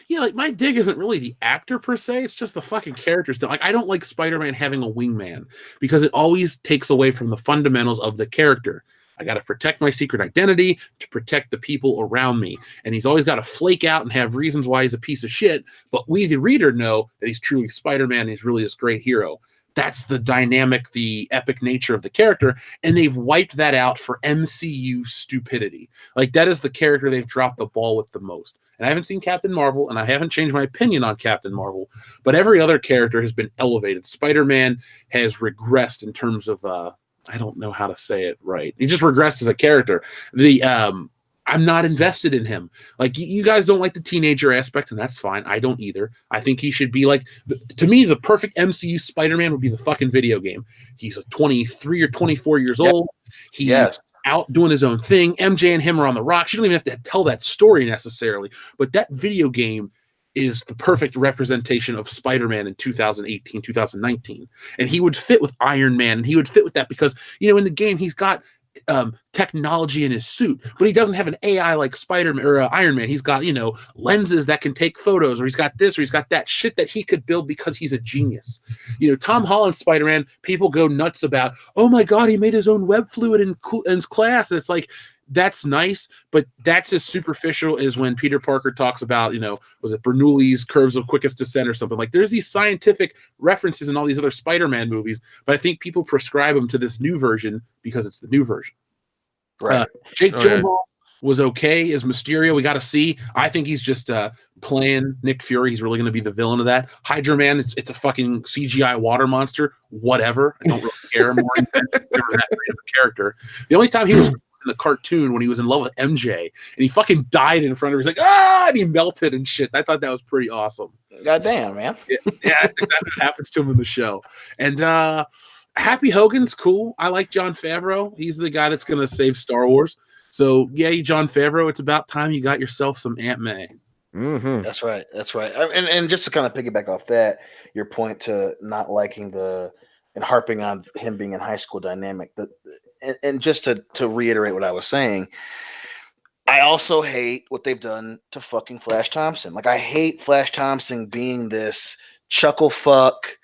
Yeah, like my dig isn't really the actor per se; it's just the fucking characters. Like I don't like Spider-Man having a wingman because it always takes away from the fundamentals of the character. I got to protect my secret identity to protect the people around me. And he's always got to flake out and have reasons why he's a piece of shit. But we, the reader, know that he's truly Spider-Man and he's really this great hero. That's the dynamic, the epic nature of the character. And they've wiped that out for MCU stupidity. Like, that is the character they've dropped the ball with the most. And I haven't seen Captain Marvel, and I haven't changed my opinion on Captain Marvel, but every other character has been elevated. Spider-Man has regressed in terms of, I don't know how to say it right. He just regressed as a character. I'm not invested in him. Like, you guys don't like the teenager aspect, and that's fine. I don't either. I think he should be like, to me, the perfect MCU Spider-Man would be the fucking video game. He's 23 or 24 years old. He's out doing his own thing. MJ and him are on the rocks. You don't even have to tell that story necessarily, but that video game is the perfect representation of Spider-Man in 2018, 2019. And he would fit with Iron Man, and he would fit with that because, you know, in the game, he's got technology in his suit, but he doesn't have an AI like Spider-Man or Iron Man. He's got, you know, lenses that can take photos, or he's got this, or he's got that shit that he could build because he's a genius. You know, Tom Holland Spider-Man, people go nuts about, oh my God, he made his own web fluid in class. And it's like, that's nice, but that's as superficial as when Peter Parker talks about, you know, was it Bernoulli's curves of quickest descent or something? Like, there's these scientific references in all these other Spider-Man movies, but I think people prescribe them to this new version because it's the new version. Right. Jake Gyllenhaal was okay as Mysterio. We got to see. I think he's just playing Nick Fury. He's really going to be the villain of that. Hydra Man, it's a fucking CGI water monster. Whatever. I don't really care more than that character. The only time he was in the cartoon when he was in love with MJ and he fucking died in front of her. He's like, and he melted and shit. I thought that was pretty awesome. Goddamn, man. Yeah, I think that's what happens to him in the show. And Happy Hogan's cool. I like Jon Favreau. He's the guy that's going to save Star Wars. So, yay, Jon Favreau. It's about time you got yourself some Aunt May. Mm-hmm. That's right. That's right. And just to kind of piggyback off that, your point to not liking and harping on him being in high school dynamic, and just to reiterate what I was saying, I also hate what they've done to fucking Flash Thompson. Like, I hate Flash Thompson being this chuckle fuck,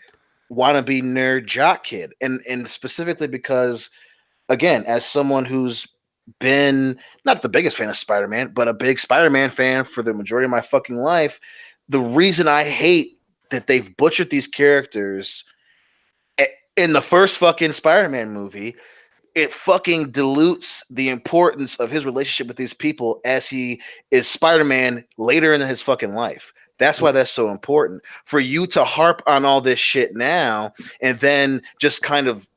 wannabe nerd jock kid. And specifically because, again, as someone who's been not the biggest fan of Spider-Man, but a big Spider-Man fan for the majority of my fucking life, the reason I hate that they've butchered these characters in the first fucking Spider-Man movie, it fucking dilutes the importance of his relationship with these people as he is Spider-Man later in his fucking life. That's why that's so important. For you to harp on all this shit now and then just kind of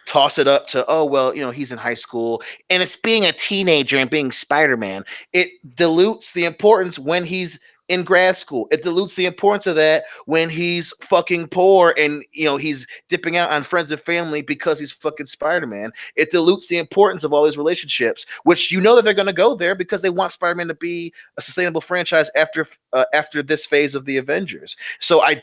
toss it up to, oh, well, you know, he's in high school and it's being a teenager and being Spider-Man. It dilutes the importance when he's in grad school. It dilutes the importance of that when he's fucking poor and, you know, he's dipping out on friends and family because he's fucking Spider-Man. It dilutes the importance of all these relationships, which you know that they're going to go there because they want Spider-Man to be a sustainable franchise after this phase of the Avengers. So I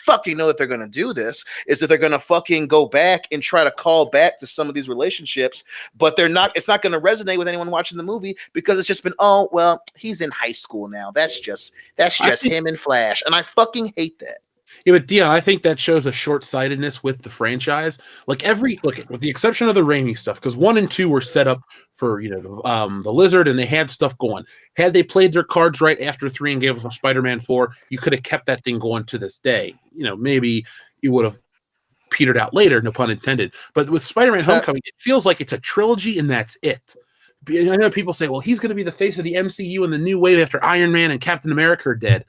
fucking know that they're going to do this, is that they're going to fucking go back and try to call back to some of these relationships, but it's not going to resonate with anyone watching the movie because it's just been, oh, well, he's in high school now. That's just him and Flash. And I fucking hate that. Yeah, but Dion, I think that shows a short-sightedness with the franchise. Like with the exception of the Raimi stuff, because 1 and 2 were set up for, you know, the Lizard, and they had stuff going. Had they played their cards right after 3 and gave us a Spider-Man 4, you could have kept that thing going to this day. You know, maybe you would have petered out later, no pun intended. But with Spider-Man Homecoming, it feels like it's a trilogy and that's it. I know people say, well, he's going to be the face of the MCU in the new wave after Iron Man and Captain America are dead.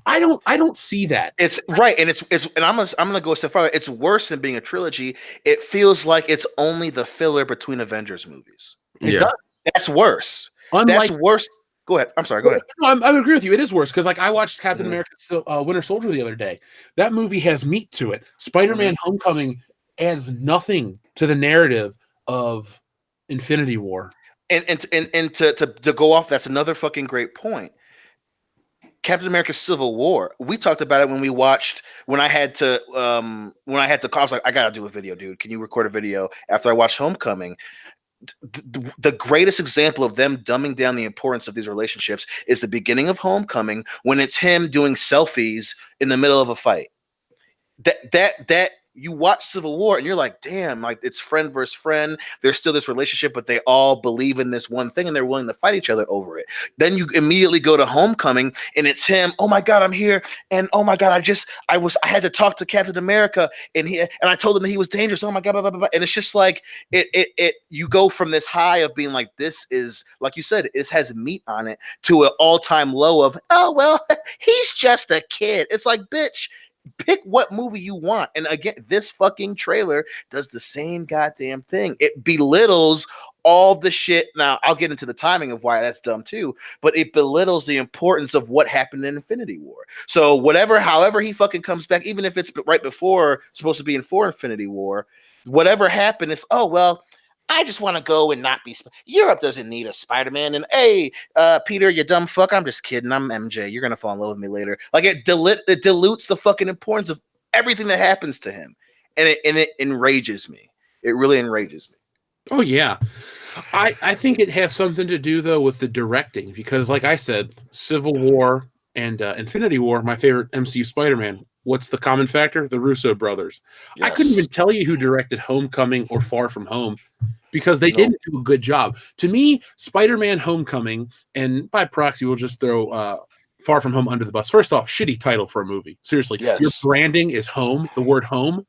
I don't see that. It's right, and I'm gonna go a step farther. It's worse than being a trilogy. It feels like it's only the filler between Avengers movies. It does. That's worse. Unlike, That's worse. Go ahead. I'm sorry. Go ahead. No, I agree with you. It is worse because, like, I watched Captain America: Winter Soldier the other day. That movie has meat to it. Spider-Man: Homecoming adds nothing to the narrative of Infinity War. And to go off, that's another fucking great point. Captain America: Civil War. We talked about it when we watched. When I had to call, I was like, I gotta do a video, dude. Can you record a video after I watched Homecoming? The greatest example of them dumbing down the importance of these relationships is the beginning of Homecoming, when it's him doing selfies in the middle of a fight. That you watch Civil War and you're like, damn, like it's friend versus friend. There's still this relationship, but they all believe in this one thing and they're willing to fight each other over it. Then you immediately go to Homecoming and it's him. Oh my God, I'm here. And oh my God, I had to talk to Captain America and I told him that he was dangerous. Oh my God, blah, blah, blah. And it's just like you go from this high of being like, this is, like you said, it has meat on it, to an all-time low of, oh well, he's just a kid. It's like, bitch, pick what movie you want. And again, this fucking trailer does the same goddamn thing. It belittles all the shit. Now, I'll get into the timing of why that's dumb too, but it belittles the importance of what happened in Infinity War. So however he fucking comes back, even if it's right before, supposed to be in for Infinity War, whatever happened is, oh, well, I just want to go and not be. Europe doesn't need a Spider-Man. And hey, Peter, you dumb fuck. I'm just kidding. I'm MJ. You're gonna fall in love with me later. Like it dilutes the fucking importance of everything that happens to him, and it enrages me. It really enrages me. Oh yeah, I think it has something to do though with the directing, because like I said, Civil War and Infinity War, my favorite MCU Spider-Man. What's the common factor? The Russo brothers. Yes. I couldn't even tell you who directed Homecoming or Far From Home, because they didn't do a good job. To me, Spider-Man Homecoming, and by proxy, we'll just throw Far From Home under the bus. First off, shitty title for a movie. Seriously, yes. Your branding is home, the word home.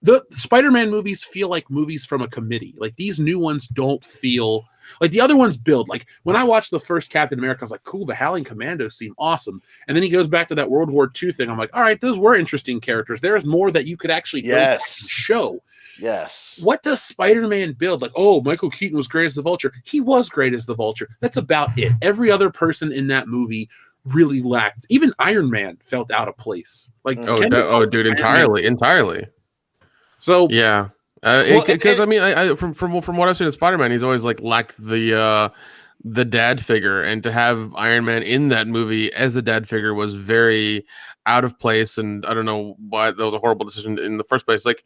The Spider-Man movies feel like movies from a committee. Like, these new ones don't feel like the other ones build. Like, when I watched the first Captain America, I was like, cool, the Howling Commandos seem awesome. And then he goes back to that World War II thing. I'm like, all right, those were interesting characters. There's more that you could actually show. Yes. What does Spider-Man build? Like, oh, Michael Keaton was great as the Vulture. He was great as the Vulture. That's about it. Every other person in that movie really lacked. Even Iron Man felt out of place. Like, dude, entirely. So yeah, because I mean, I from what I've seen of Spider-Man, he's always like lacked the dad figure, and to have Iron Man in that movie as the dad figure was very out of place, and I don't know why that was a horrible decision in the first place. Like,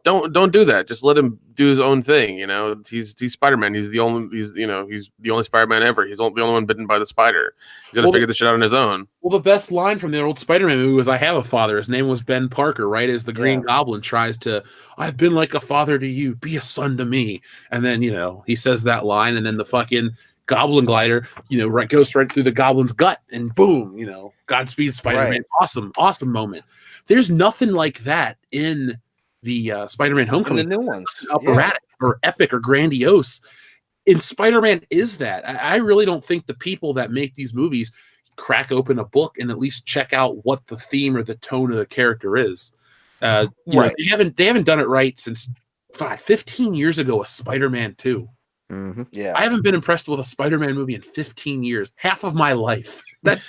don't do that. Just let him do his own thing. You know, he's Spider-Man. He's the only Spider-Man ever. He's the only one bitten by the spider. He's got to figure this shit out on his own. Well, the best line from the old Spider-Man movie was, "I have a father. His name was Ben Parker." Right, as the Green Goblin tries to, "I've been like a father to you. Be a son to me." And then he says that line, and then the fucking Goblin glider, goes right through the Goblin's gut, and boom, Godspeed Spider-Man. Right. Awesome moment. There's nothing like that in the Spider-Man Homecoming. In the new ones, operatic or epic or grandiose. In Spider-Man is that. I really don't think the people that make these movies crack open a book and at least check out what the theme or the tone of the character is. Right. They haven't done it right since 15 years ago with Spider-Man 2. Mm-hmm. Yeah, I haven't been impressed with a Spider-Man movie in 15 years, half of my life. And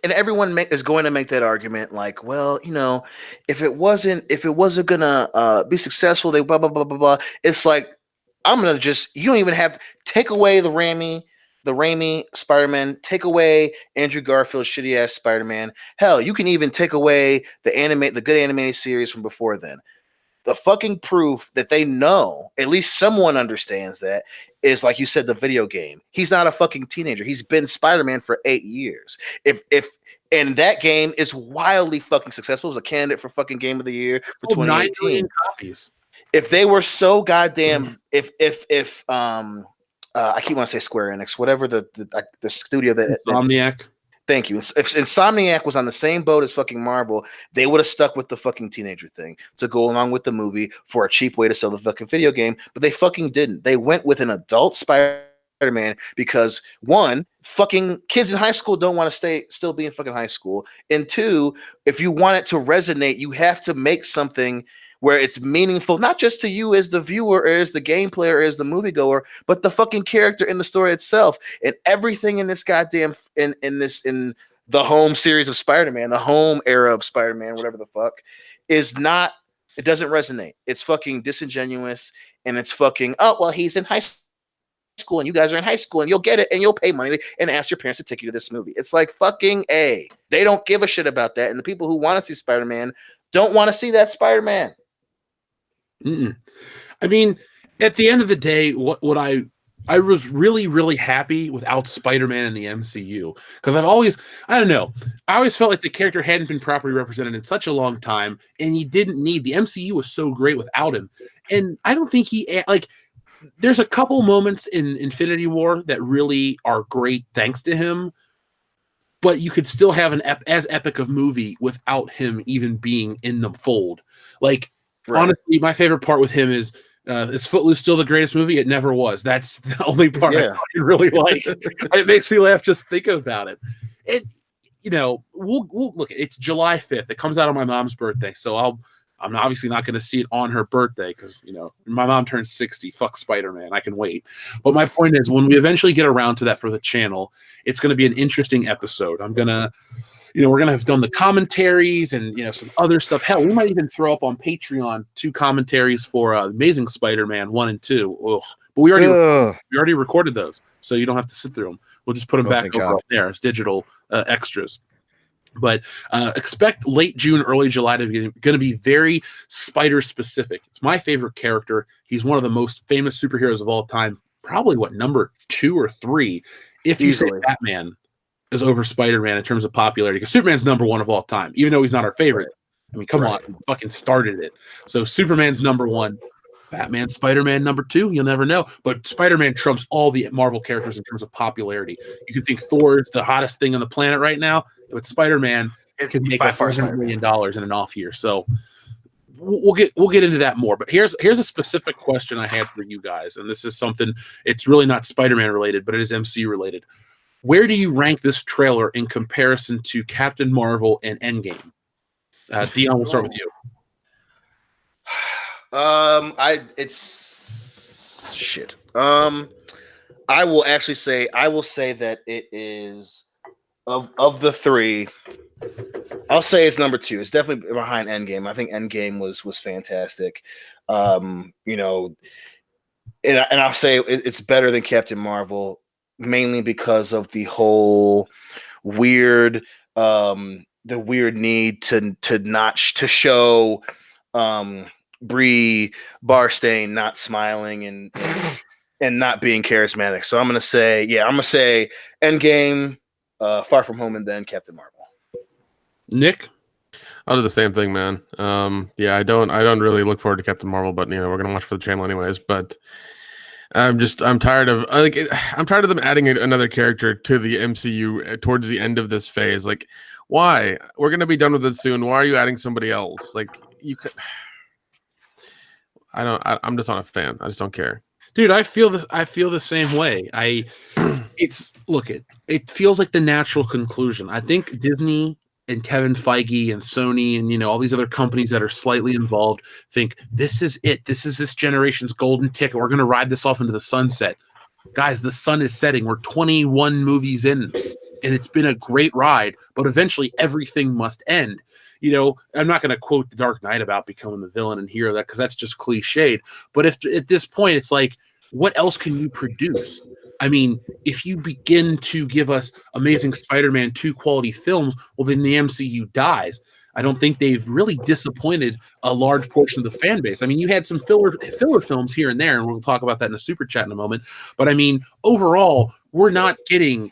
everyone is going to make that argument, like, well, if it wasn't gonna be successful, they blah blah blah blah blah. It's like, I'm gonna you don't even have to take away the Raimi Spider-Man, take away Andrew Garfield's shitty ass Spider-Man. Hell, you can even take away the good animated series from before then. The fucking proof that they know, at least someone understands that, is, like you said, the video game. He's not a fucking teenager. He's been Spider-Man for 8 years. And that game is wildly fucking successful. It was a candidate for fucking Game of the Year for 2018. 9 million copies. If they were so goddamn, I keep wanting to say Square Enix, whatever the studio that Insomniac. Thank you. If Insomniac was on the same boat as fucking Marvel, they would have stuck with the fucking teenager thing to go along with the movie for a cheap way to sell the fucking video game, but they fucking didn't. They went with an adult Spider-Man because one, fucking kids in high school don't want to still be in fucking high school, and two, if you want it to resonate, you have to make something where it's meaningful, not just to you as the viewer or as the game player or as the moviegoer, but the fucking character in the story itself. And everything in this goddamn in the home series of Spider-Man, the home era of Spider-Man, whatever the fuck, is not, it doesn't resonate. It's fucking disingenuous, and it's fucking, oh well, he's in high school and you guys are in high school and you'll get it and you'll pay money and ask your parents to take you to this movie. It's like fucking A. They don't give a shit about that. And the people who want to see Spider-Man don't want to see that Spider-Man. I mean, at the end of the day, what I was really happy without Spider-Man in the MCU, because I always felt like the character hadn't been properly represented in such a long time, and he didn't need, the MCU was so great without him. And I don't think there's a couple moments in Infinity War that really are great thanks to him, but you could still have as epic of movie without him even being in the fold. Like, right. Honestly, my favorite part with him is Footloose still the greatest movie? It never was. That's the only part I really like. It makes me laugh just thinking about it. And we'll look. It's July 5th. It comes out on my mom's birthday, so I'm obviously not going to see it on her birthday because my mom turns 60. Fuck Spider-Man. I can wait. But my point is, when we eventually get around to that for the channel, it's going to be an interesting episode. I'm gonna. We're going to have done the commentaries and, some other stuff. Hell, we might even throw up on Patreon 2 commentaries for Amazing Spider-Man 1 and 2. Ugh. But we already recorded those, so you don't have to sit through them. We'll just put them back over there as digital extras. But expect late June, early July to be very Spider-specific. It's my favorite character. He's one of the most famous superheroes of all time. Probably, number 2 or 3, if you say Batman is over Spider-Man in terms of popularity, because Superman's number 1 of all time, even though he's not our favorite. I mean, come on, he fucking started it. So Superman's number 1, Batman, Spider-Man number 2. You'll never know, but Spider-Man trumps all the Marvel characters in terms of popularity. You can think Thor is the hottest thing on the planet right now, but Spider-Man can make $500 million in an off year. So we'll get into that more. But here's a specific question I had for you guys, and this is something, it's really not Spider-Man related, but it is MC related. Where do you rank this trailer in comparison to Captain Marvel and Endgame? Dion, we'll start with you. It's shit. I will say that it is of the 3. I'll say it's number 2. It's definitely behind Endgame. I think Endgame was fantastic. And I'll say it's better than Captain Marvel, mainly because of the whole weird, the weird need to show Brie Barstane not smiling and not being charismatic. So I'm gonna say Endgame, Far From Home, and then Captain Marvel. Nick? I'll do the same thing, man. I don't really look forward to Captain Marvel, but we're gonna watch for the channel anyways. But I'm tired of them adding another character to the MCU towards the end of this phase. Like, why? We're gonna be done with it soon. Why are you adding somebody else? Like, you could. I'm just not a fan. I just don't care, dude. I feel the same way. It feels like the natural conclusion. I think Disney and Kevin Feige and Sony and all these other companies that are slightly involved think this is it. This is this generation's golden ticket. We're going to ride this off into the sunset. Guys, the sun is setting. We're 21 movies in, and it's been a great ride, but eventually everything must end. I'm not going to quote The Dark Knight about becoming the villain and hero, that because that's just cliched. But if at this point it's like, what else can you produce? I mean, if you begin to give us Amazing Spider-Man 2 quality films, well, then the MCU dies. I don't think they've really disappointed a large portion of the fan base. I mean, you had some filler films here and there, and we'll talk about that in a super chat in a moment. But I mean, overall, we're not getting,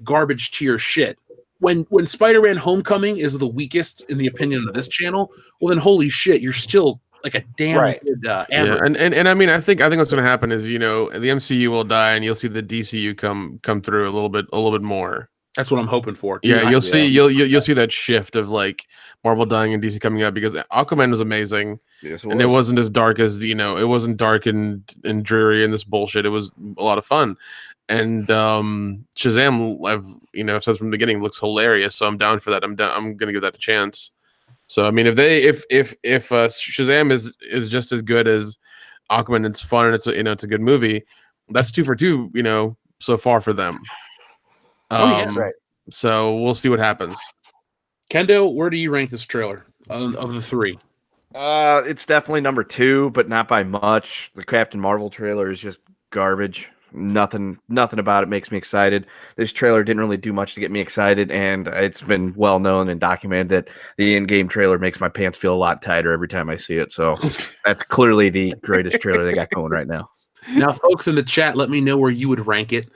garbage tier shit. When Spider-Man Homecoming is the weakest in the opinion of this channel, well, then holy shit, you're still like a damn good average. And I mean, I think what's going to happen is the MCU will die, and you'll see the DCU come through a little bit more. That's what I'm hoping for. Yeah, Dude, you'll see you'll see that shift of like Marvel dying and DC coming up, because Aquaman was amazing, Yes, and it wasn't as dark as it wasn't dark and dreary and this bullshit. It was a lot of fun, and Shazam, I've said from the beginning, looks hilarious, so I'm down for that. I'm gonna give that a chance. So I mean, if Shazam is just as good as Aquaman, it's fun and it's a good movie. That's 2 for 2, so far for them. Right. So we'll see what happens. Kendo, where do you rank this trailer of the 3? It's definitely number 2, but not by much. The Captain Marvel trailer is just garbage. Nothing about it makes me excited. This trailer didn't really do much to get me excited, and it's been well known and documented that the in-game trailer makes my pants feel a lot tighter every time I see it. So that's clearly the greatest trailer they got going right now. Now, folks in the chat, let me know where you would rank it.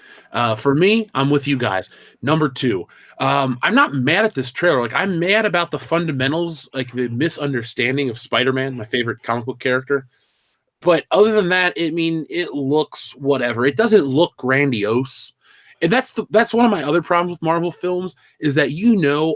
For me, I'm with you guys. Number 2. I'm not mad at this trailer. Like, I'm mad about the fundamentals, like the misunderstanding of Spider-Man, my favorite comic book character. But other than that, it looks whatever. It doesn't look grandiose. And that's one of my other problems with Marvel films, is that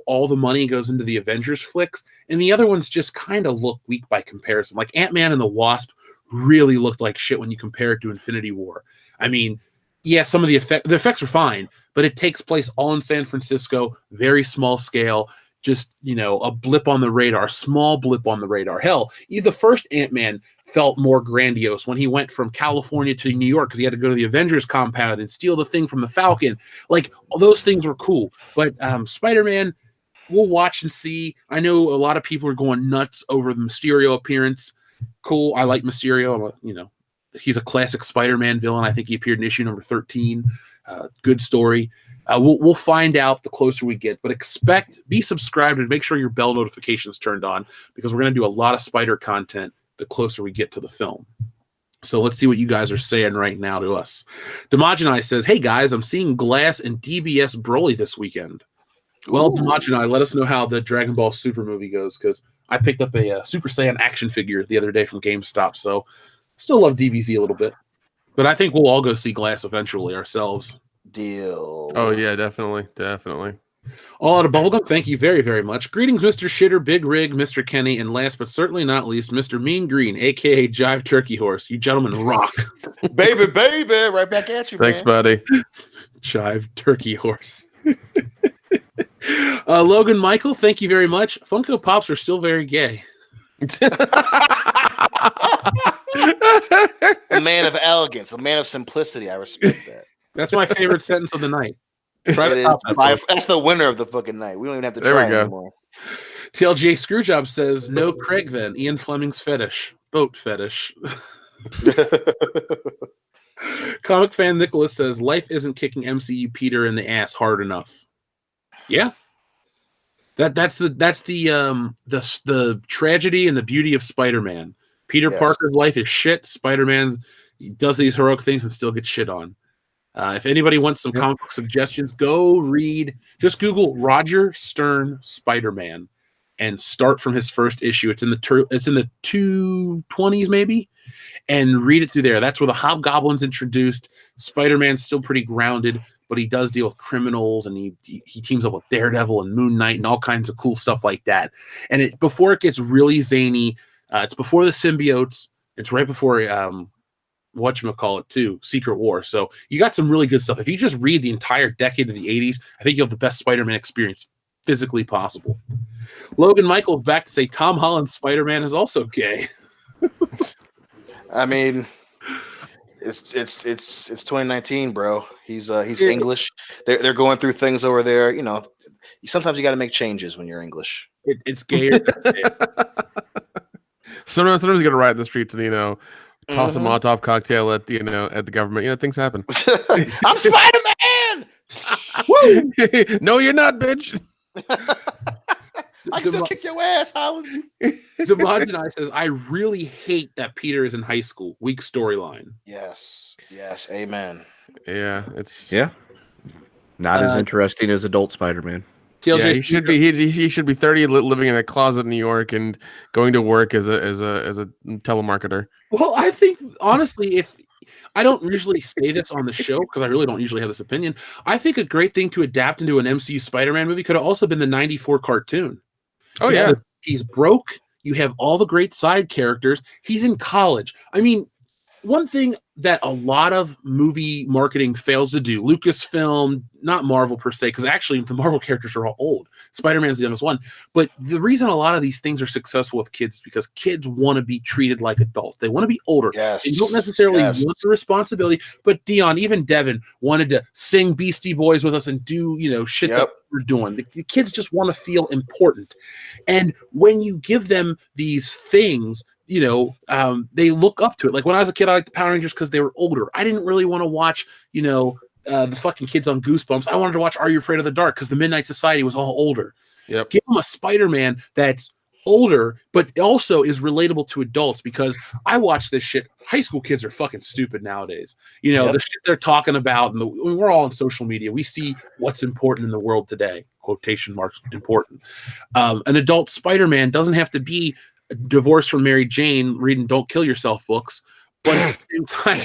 all the money goes into the Avengers flicks, and the other ones just kind of look weak by comparison. Like Ant-Man and the Wasp really looked like shit when you compare it to Infinity War. I mean, yeah, some of the effects are fine, but it takes place all in San Francisco, very small scale, just, a blip on the radar, small blip on the radar. Hell, the first Ant-Man felt more grandiose when he went from California to New York because he had to go to the Avengers compound and steal the thing from the Falcon. Like, all those things were cool. But Spider-Man, we'll watch and see. I know a lot of people are going nuts over the Mysterio appearance. Cool. I like Mysterio. He's a classic Spider-Man villain. I think he appeared in issue number 13. Good story. We'll find out the closer we get, but be subscribed and make sure your bell notifications turned on, because we're going to do a lot of Spider content the closer we get to the film. So let's see what you guys are saying right now to us. Demogenai says, "Hey guys, I'm seeing Glass and DBS Broly this weekend." Well, Demogenai, let us know how the Dragon Ball Super movie goes, because I picked up a Super Saiyan action figure the other day from GameStop, so still love DBZ a little bit. But I think we'll all go see Glass eventually ourselves. Deal. Oh yeah, definitely. All out of bubblegum, thank you very, very much. Greetings, Mr. Shitter, Big Rig, Mr. Kenny, and last but certainly not least, Mr. Mean Green, aka Jive Turkey Horse. You gentlemen rock. baby, right back at you, Thanks, man. buddy. Jive Turkey Horse. Logan Michael, thank you very much. Funko Pops are still very gay. A man of elegance, a man of simplicity. I respect that. That's my favorite sentence of the night. That's the winner of the fucking night. We don't even have to try anymore. TLJ Screwjob says, "No Craig then. Ian Fleming's fetish. Boat fetish." Comic fan Nicholas says, "Life isn't kicking MCU Peter in the ass hard enough." Yeah. That's the tragedy and the beauty of Spider-Man. Peter Parker's life is shit. Spider-Man does these heroic things and still gets shit on. If anybody wants some comic book suggestions, go read. Just Google Roger Stern Spider-Man and start from his first issue. It's in the 220s maybe, and read it through there. That's where the Hobgoblin's introduced. Spider-Man's still pretty grounded, but he does deal with criminals, and he teams up with Daredevil and Moon Knight and all kinds of cool stuff like that. And before it gets really zany, it's before the symbiotes. It's right before whatchamacallit too, Secret War. So you got some really good stuff. If you just read the entire decade of the 80s, I think you'll have the best Spider-Man experience physically possible. Logan Michael's back to say Tom Holland's Spider-Man is also gay. I mean, it's 2019, bro. He's English. They're going through things over there. Sometimes you got to make changes when you're English. It's gayer. Sometimes you got to ride the streets and toss a Molotov cocktail at the government. Things happen. I'm Spider-Man. Woo! No, you're not, bitch. I can still kick your ass, Howard. Demogenai says, "I really hate that Peter is in high school. Weak storyline." Yes, amen. Yeah, it's not as interesting as adult Spider-Man. Yeah, he should be 30, living in a closet in New York and going to work as a telemarketer. Well, I think honestly, I don't usually say this on the show because I really don't usually have this opinion. I think a great thing to adapt into an MCU Spider-Man movie could have also been the 94 cartoon. Oh, yeah. He's broke. You have all the great side characters. He's in college. I mean, one thing that a lot of movie marketing fails to do, Lucasfilm, not Marvel per se, because actually the Marvel characters are all old. Spider-Man's the youngest one. But the reason a lot of these things are successful with kids is because kids want to be treated like adults. They want to be older. Yes. They don't necessarily want the responsibility. But Dion, even Devin, wanted to sing Beastie Boys with us and do, shit that we're doing. The kids just want to feel important. And when you give them these things, they look up to it. Like when I was a kid, I liked the Power Rangers because they were older. I didn't really want to watch, the fucking kids on Goosebumps. I wanted to watch Are You Afraid of the Dark because the Midnight Society was all older. Yep. Give them a Spider-Man that's older, but also is relatable to adults because I watch this shit. High school kids are fucking stupid nowadays. The shit they're talking about, and we're all on social media. We see what's important in the world today. Quotation marks important. An adult Spider-Man doesn't have to be divorced from Mary Jane reading Don't Kill Yourself books, but at the same time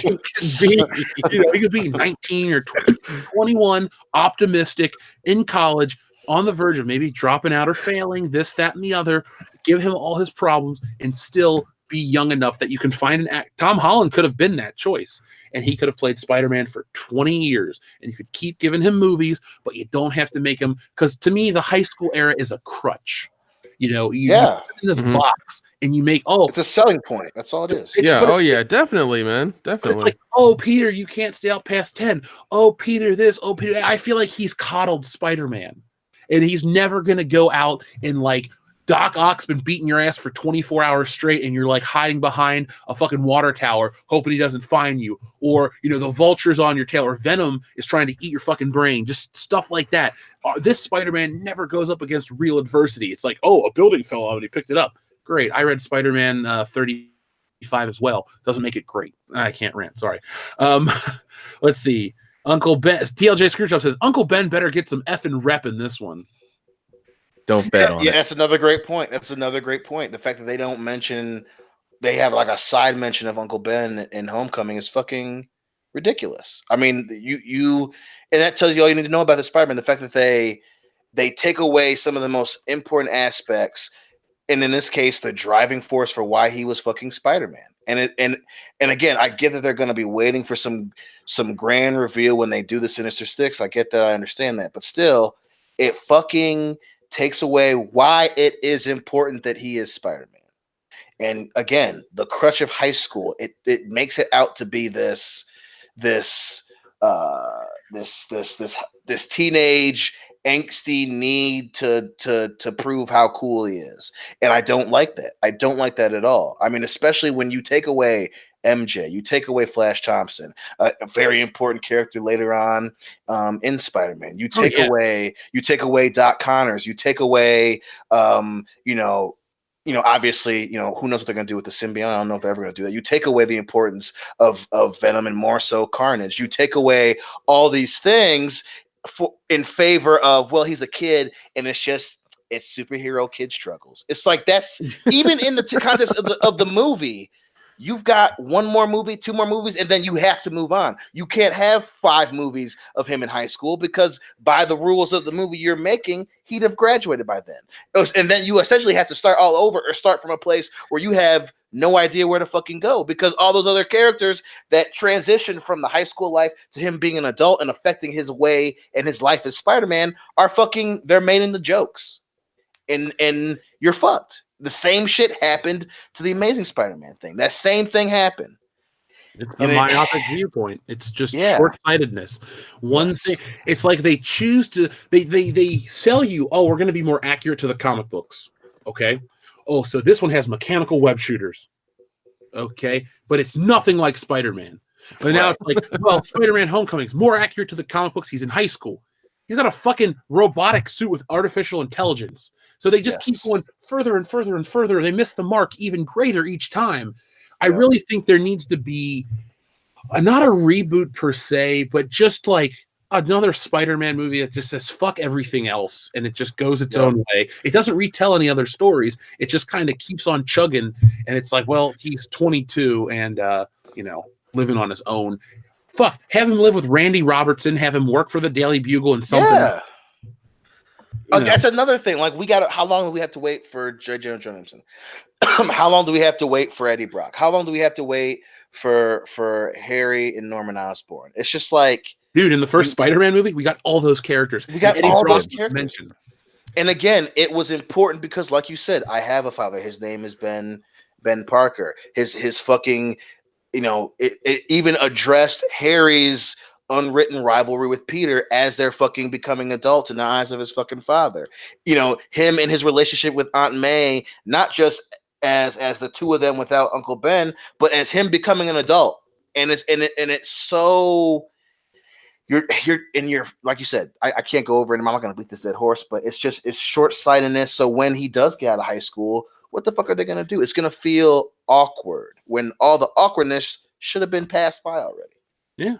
he could be 19 or 21, optimistic, in college, on the verge of maybe dropping out or failing, this, that, and the other. Give him all his problems and still be young enough that you can find an act. Tom Holland could have been that choice, and he could have played Spider-Man for 20 years, and you could keep giving him movies, but you don't have to make him, because to me, the high school era is a crutch. You put in this box and you make it's a selling point. That's all it is. Definitely, man. Definitely. It's like, oh, Peter, you can't stay out past 10. Oh, Peter, this. Oh, Peter. I feel like he's coddled Spider-Man, and he's never gonna go out and like Doc Ock's been beating your ass for 24 hours straight, and you're like hiding behind a fucking water tower, hoping he doesn't find you, or the vulture's on your tail, or Venom is trying to eat your fucking brain, just stuff like that. This Spider-Man never goes up against real adversity. It's like, oh, a building fell out and he picked it up. Great. I read Spider-Man 35 as well. Doesn't make it great. I can't rant. Sorry. Let's see. Uncle Ben, TLJ Screwjob says, Uncle Ben better get some effing rep in this one. Don't bet on it. Yeah, that's another great point. The fact that they don't mention, they have like a side mention of Uncle Ben in Homecoming is fucking ridiculous. I mean, you and that tells you all you need to know about the Spider-Man. The fact that they take away some of the most important aspects, and in this case, the driving force for why he was fucking Spider-Man. And again, I get that they're going to be waiting for some grand reveal when they do the Sinister Six. I get that. I understand that. But still, it fucking takes away why it is important that he is Spider-Man. And again, the crutch of high school, it makes it out to be this teenage angsty need to prove how cool he is. And I don't like that. I don't like that at all. I mean, especially when you take away MJ, you take away Flash Thompson, a very important character later on in Spider-Man. You take away Doc Connors. You take away, obviously, who knows what they're going to do with the symbiote. I don't know if they're ever going to do that. You take away the importance of Venom and more so Carnage. You take away all these things in favor of, well, he's a kid and it's superhero kid struggles. It's like that's even in the context of the movie. You've got one more movie, two more movies, and then you have to move on. You can't have 5 movies of him in high school because by the rules of the movie you're making, he'd have graduated by then. And then you essentially have to start all over or start from a place where you have no idea where to fucking go because all those other characters that transition from the high school life to him being an adult and affecting his way and his life as Spider-Man are fucking, they're made into jokes. And you're fucked. The same shit happened to the Amazing Spider-Man thing. That same thing happened. It's a myopic viewpoint. It's just short-sightedness. One thing, it's like they choose to, they sell you, oh, we're going to be more accurate to the comic books. Okay. Oh, so this one has mechanical web shooters. Okay. But it's nothing like Spider-Man. But now it's like, well, Spider-Man Homecoming is more accurate to the comic books. He's in high school. He's got a fucking robotic suit with artificial intelligence. So they just keep going further and further and further. They miss the mark even greater each time. I really think there needs to be not a reboot per se, but just like another Spider-Man movie that just says fuck everything else and it just goes its own way. It doesn't retell any other stories. It just kind of keeps on chugging. And it's like, well, he's 22 and, living on his own. Fuck, have him live with Randy Robertson, have him work for the Daily Bugle and something. Yeah. You know. That's another thing. Like, how long do we have to wait for J. Jonah Jameson? How long do we have to wait for Eddie Brock? How long do we have to wait for Harry and Norman Osborn? It's just like, dude, in the first Spider-Man movie, we got all those characters. We got Eddie all Brock those characters mentioned. And again, it was important because, like you said, I have a father. His name is Ben Parker. His fucking, it even addressed Harry's unwritten rivalry with Peter as they're fucking becoming adults in the eyes of his fucking father. Him and his relationship with Aunt May, not just as the two of them without Uncle Ben, but as him becoming an adult. And it's so you're like you said, I can't go over it, and I'm not gonna beat this dead horse, but it's short-sightedness. So when he does get out of high school, what the fuck are they gonna do? It's gonna feel awkward when all the awkwardness should have been passed by already. Yeah.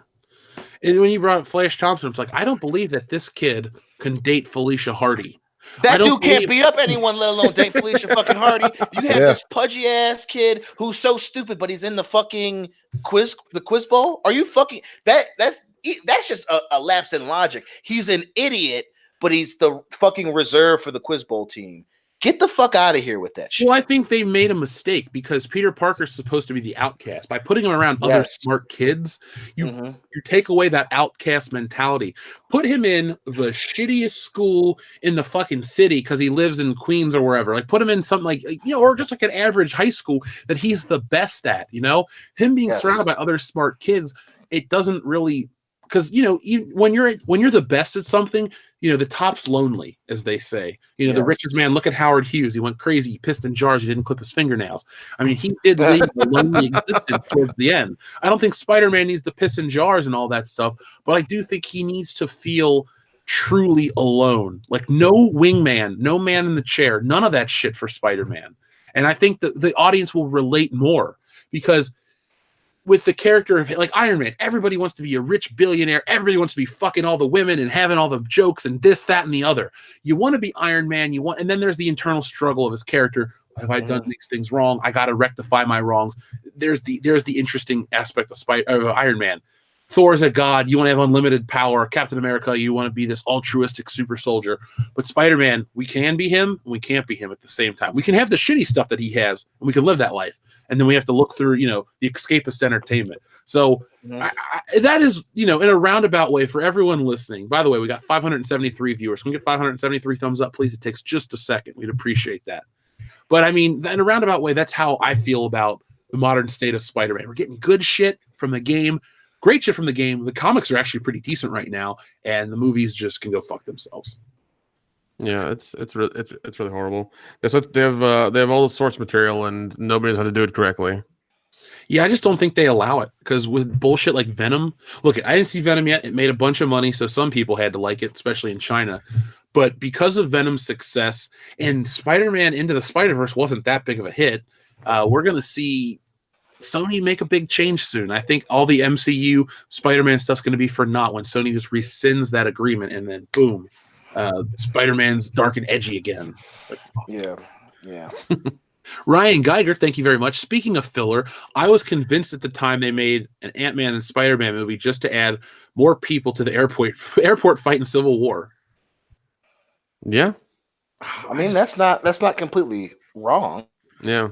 And when you brought up Flash Thompson, it's like, I don't believe that this kid can date Felicia Hardy. That dude can't beat up anyone, let alone date Felicia fucking Hardy. You have this pudgy ass kid who's so stupid, but he's in the fucking quiz bowl. Are you fucking that's just a lapse in logic. He's an idiot, but he's the fucking reserve for the quiz bowl team. Get the fuck out of here with that shit. Well, I think they made a mistake because Peter Parker's supposed to be the outcast. By putting him around other smart kids, you take away that outcast mentality. Put him in the shittiest school in the fucking city because he lives in Queens or wherever. Like, put him in something like, or just like an average high school that he's the best at, Him being surrounded by other smart kids, it doesn't really... Because, when you're the best at something, the top's lonely, as they say. The richest man, look at Howard Hughes. He went crazy. He pissed in jars. He didn't clip his fingernails. I mean, he did lead a lonely existence towards the end. I don't think Spider-Man needs to piss in jars and all that stuff, but I do think he needs to feel truly alone. Like, no wingman, no man in the chair, none of that shit for Spider-Man. And I think that the audience will relate more because... with the character of like Iron Man, everybody wants to be a rich billionaire. Everybody wants to be fucking all the women and having all the jokes and this, that, and the other. You want to be Iron Man. And then there's the internal struggle of his character. Have I done these things wrong? I got to rectify my wrongs. There's the interesting aspect of Iron Man. Thor's a god. You want to have unlimited power. Captain America, you want to be this altruistic super soldier. But Spider-Man, we can be him, and we can't be him at the same time. We can have the shitty stuff that he has, and we can live that life. And then we have to look through, the escapist entertainment. So that is, in a roundabout way for everyone listening. By the way, we got 573 viewers. Can we get 573 thumbs up, please? It takes just a second. We'd appreciate that. But I mean, in a roundabout way, that's how I feel about the modern state of Spider-Man. We're getting good shit from the game. Great shit from the game. The comics are actually pretty decent right now, and the movies just can go fuck themselves. Yeah, it's really horrible. They have all the source material, and nobody knows how to do it correctly. Yeah, I just don't think they allow it because with bullshit like Venom, look, I didn't see Venom yet. It made a bunch of money, so some people had to like it, especially in China. But because of Venom's success and Spider-Man Into the Spider-Verse wasn't that big of a hit, we're gonna see Sony make a big change soon. I think all the MCU Spider-Man stuff's going to be for naught when Sony just rescinds that agreement, and then boom, Spider-Man's dark and edgy again. Like, yeah. Ryan Geiger, thank you very much. Speaking of filler, I was convinced at the time they made an Ant-Man and Spider-Man movie just to add more people to the airport fight in Civil War. Yeah, I mean that's not completely wrong. Yeah.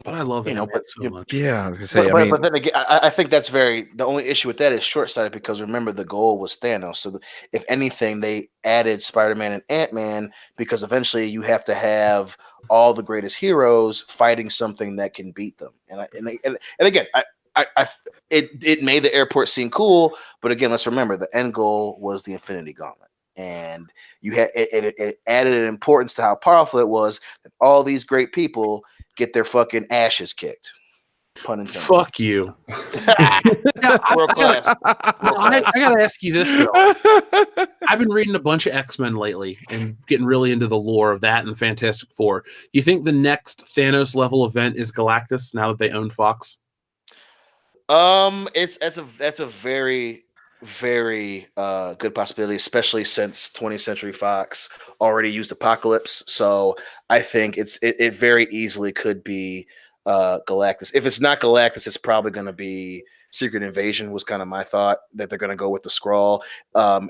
But I love Ant-Man so much. Yeah, I was gonna say. But then again, I think that's the only issue with that is short-sighted because remember the goal was Thanos. So if anything, they added Spider-Man and Ant-Man because eventually you have to have all the greatest heroes fighting something that can beat them. And again, it made the airport scene cool. But again, let's remember the end goal was the Infinity Gauntlet. And you had it added an importance to how powerful it was that all these great people get their fucking ashes kicked. Pun intended. Fuck you. World class. I gotta ask you this though. I've been reading a bunch of X-Men lately and getting really into the lore of that and Fantastic Four. You think the next Thanos level event is Galactus now that they own Fox? That's a very good possibility, especially since 20th Century Fox already used Apocalypse. So I think it very easily could be Galactus. If it's not Galactus, it's probably going to be Secret Invasion was kind of my thought that they're going to go with the Skrull.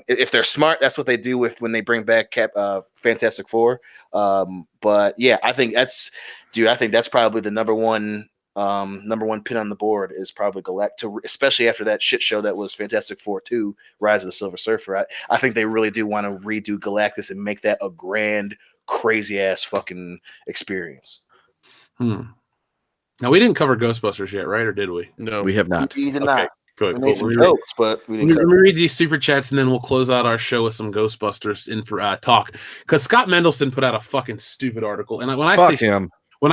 If they're smart, that's what they do with when they bring back Fantastic Four. But yeah, I think that's probably the number one pin on the board is probably Galactus, especially after that shit show that was Fantastic Four 2, Rise of the Silver Surfer. I think they really do want to redo Galactus and make that a grand, crazy ass fucking experience. Now we didn't cover Ghostbusters yet, right? Or did we? No, we have not. We did Okay, not. good. We made some jokes, but we didn't. Let me read these super chats and then we'll close out our show with some Ghostbusters in for talk. Because Scott Mendelson put out a fucking stupid article, and when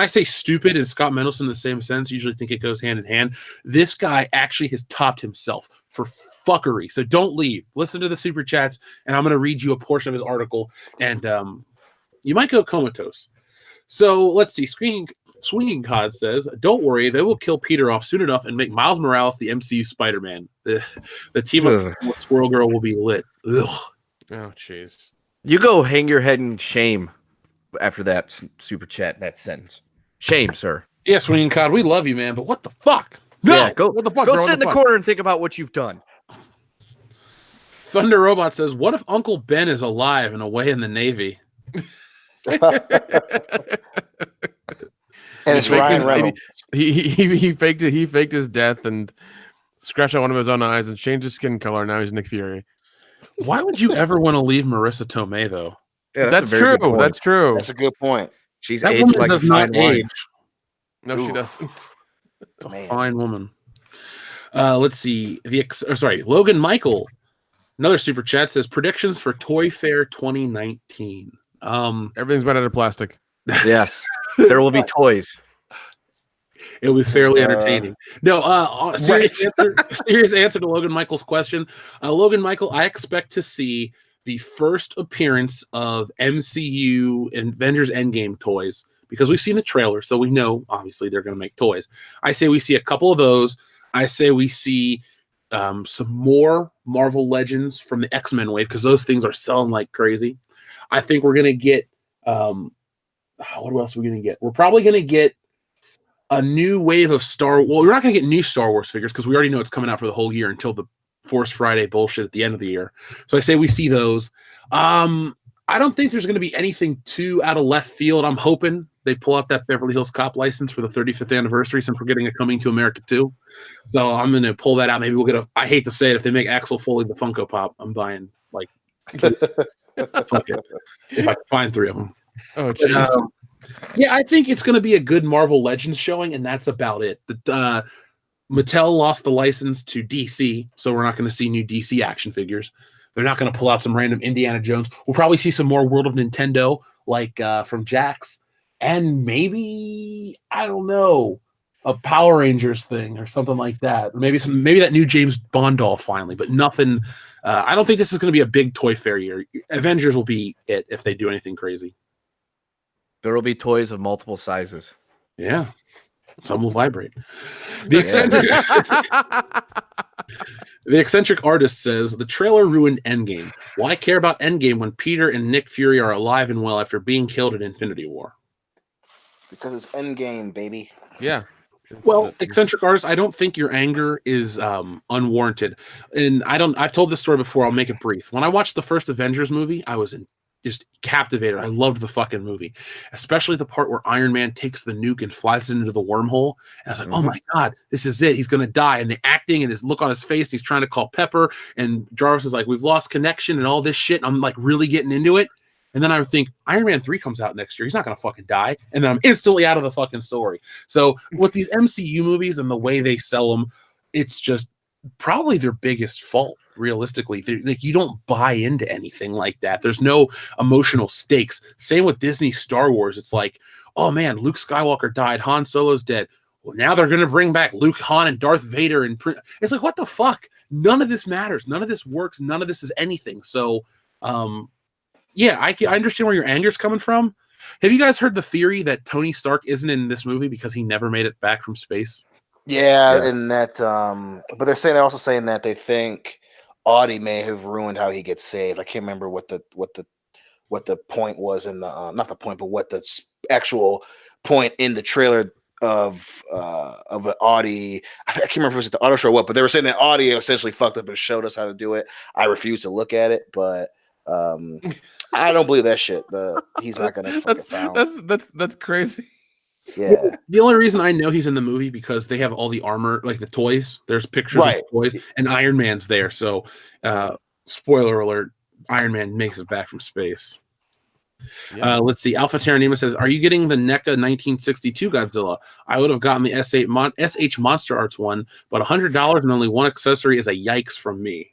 I say stupid and Scott Mendelson in the same sense, I usually think it goes hand in hand. This guy actually has topped himself for fuckery. So don't leave. Listen to the super chats, and I'm going to read you a portion of his article, and you might go comatose. So let's see. Swinging Cod says, "Don't worry, they will kill Peter off soon enough and make Miles Morales the MCU Spider-Man. The team up with Squirrel Girl will be lit." Ugh. Oh, jeez. You go hang your head in shame after that super chat, that sentence. Shame, sir. Yeah, Swinging Cod, we love you, man, but what the fuck? No! Yeah, go, what the fuck, go bro? sit in the corner and think about what you've done. Thunder Robot says, "What if Uncle Ben is alive and away in the Navy?" And it's Ryan Reynolds. He faked it. He faked his death and scratched out one of his own eyes and changed his skin color. Now he's Nick Fury. Why would you ever want to leave Marissa Tomei, though? Yeah, that's true. That's true. That's a good point. She's that aged woman like does a not fine wine. age. No, Ooh. she doesn't. It's a fine woman. Let's see. Logan Michael, another super chat says, "Predictions for Toy Fair 2019." Everything's made out of plastic. Yes, there will be toys. It'll be fairly entertaining. No, serious answer to Logan Michael's question. Logan Michael, I expect to see the first appearance of MCU and Avengers Endgame toys because we've seen the trailer, so we know obviously they're going to make toys. I say we see a couple of those. I say we see some more Marvel Legends from the X-Men wave because those things are selling like crazy. I think we're going to get what else are we going to get? We're probably going to get a new wave of we're not going to get new Star Wars figures because we already know it's coming out for the whole year until the Force Friday bullshit at the end of the year. So I say we see those. I don't think there's going to be anything too out of left field. I'm hoping they pull out that Beverly Hills Cop license for the 35th anniversary since we're getting a Coming to America 2. So I'm going to pull that out. Maybe we'll get I hate to say it, if they make Axel Foley the Funko Pop, I'm buying like fuck it. If I can find 3 of them. Oh, jeez. Yeah, I think it's going to be a good Marvel Legends showing, and that's about it. Mattel lost the license to DC, so we're not going to see new DC action figures. They're not going to pull out some random Indiana Jones. We'll probably see some more World of Nintendo, like from Jax, and maybe, I don't know, a Power Rangers thing or something like that. Or maybe that new James Bond doll finally, but nothing. I don't think this is going to be a big toy fair year. Avengers will be it if they do anything crazy. There will be toys of multiple sizes. Yeah. Some will vibrate. The eccentric artist says, "The trailer ruined Endgame. Why care about Endgame when Peter and Nick Fury are alive and well after being killed in Infinity War?" Because it's Endgame, baby. Yeah. Well, eccentric artist, I don't think your anger is unwarranted. And I've told this story before. I'll make it brief. When I watched the first Avengers movie, I was just captivated. I loved the fucking movie, especially the part where Iron Man takes the nuke and flies it into the wormhole. And I was like, oh my God, this is it. He's going to die. And the acting and his look on his face, he's trying to call Pepper. And Jarvis is like, we've lost connection and all this shit. And I'm like really getting into it. And then I would think Iron Man 3 comes out next year. He's not going to fucking die. And then I'm instantly out of the fucking story. So with these MCU movies and the way they sell them, it's just probably their biggest fault. Realistically, like you don't buy into anything like that. There's no emotional stakes. Same with Disney Star Wars. It's like, oh man, Luke Skywalker died, Han Solo's dead. Well, now they're going to bring back Luke, Han, and Darth Vader. And it's like, what the fuck? None of this matters. None of this works. None of this is anything. So, yeah, I understand where your anger is coming from. Have you guys heard the theory that Tony Stark isn't in this movie because he never made it back from space? Yeah. And that, but they're also saying that they think Audie may have ruined how he gets saved. I can't remember what the point was in the not the point, but what the actual point in the trailer an Audi. I can't remember if it was at the auto show or what, but they were saying that Audi essentially fucked up and showed us how to do it. I refuse to look at it, but I don't believe that shit. He's not gonna. That's crazy. Yeah. The only reason I know he's in the movie because they have all the armor, like the toys. There's pictures of the toys, and Iron Man's there. So, spoiler alert: Iron Man makes it back from space. Yeah. Let's see. Alpha Terranima says, "Are you getting the NECA 1962 Godzilla? I would have gotten the SH Monster Arts one, but $100 and only one accessory is a yikes from me."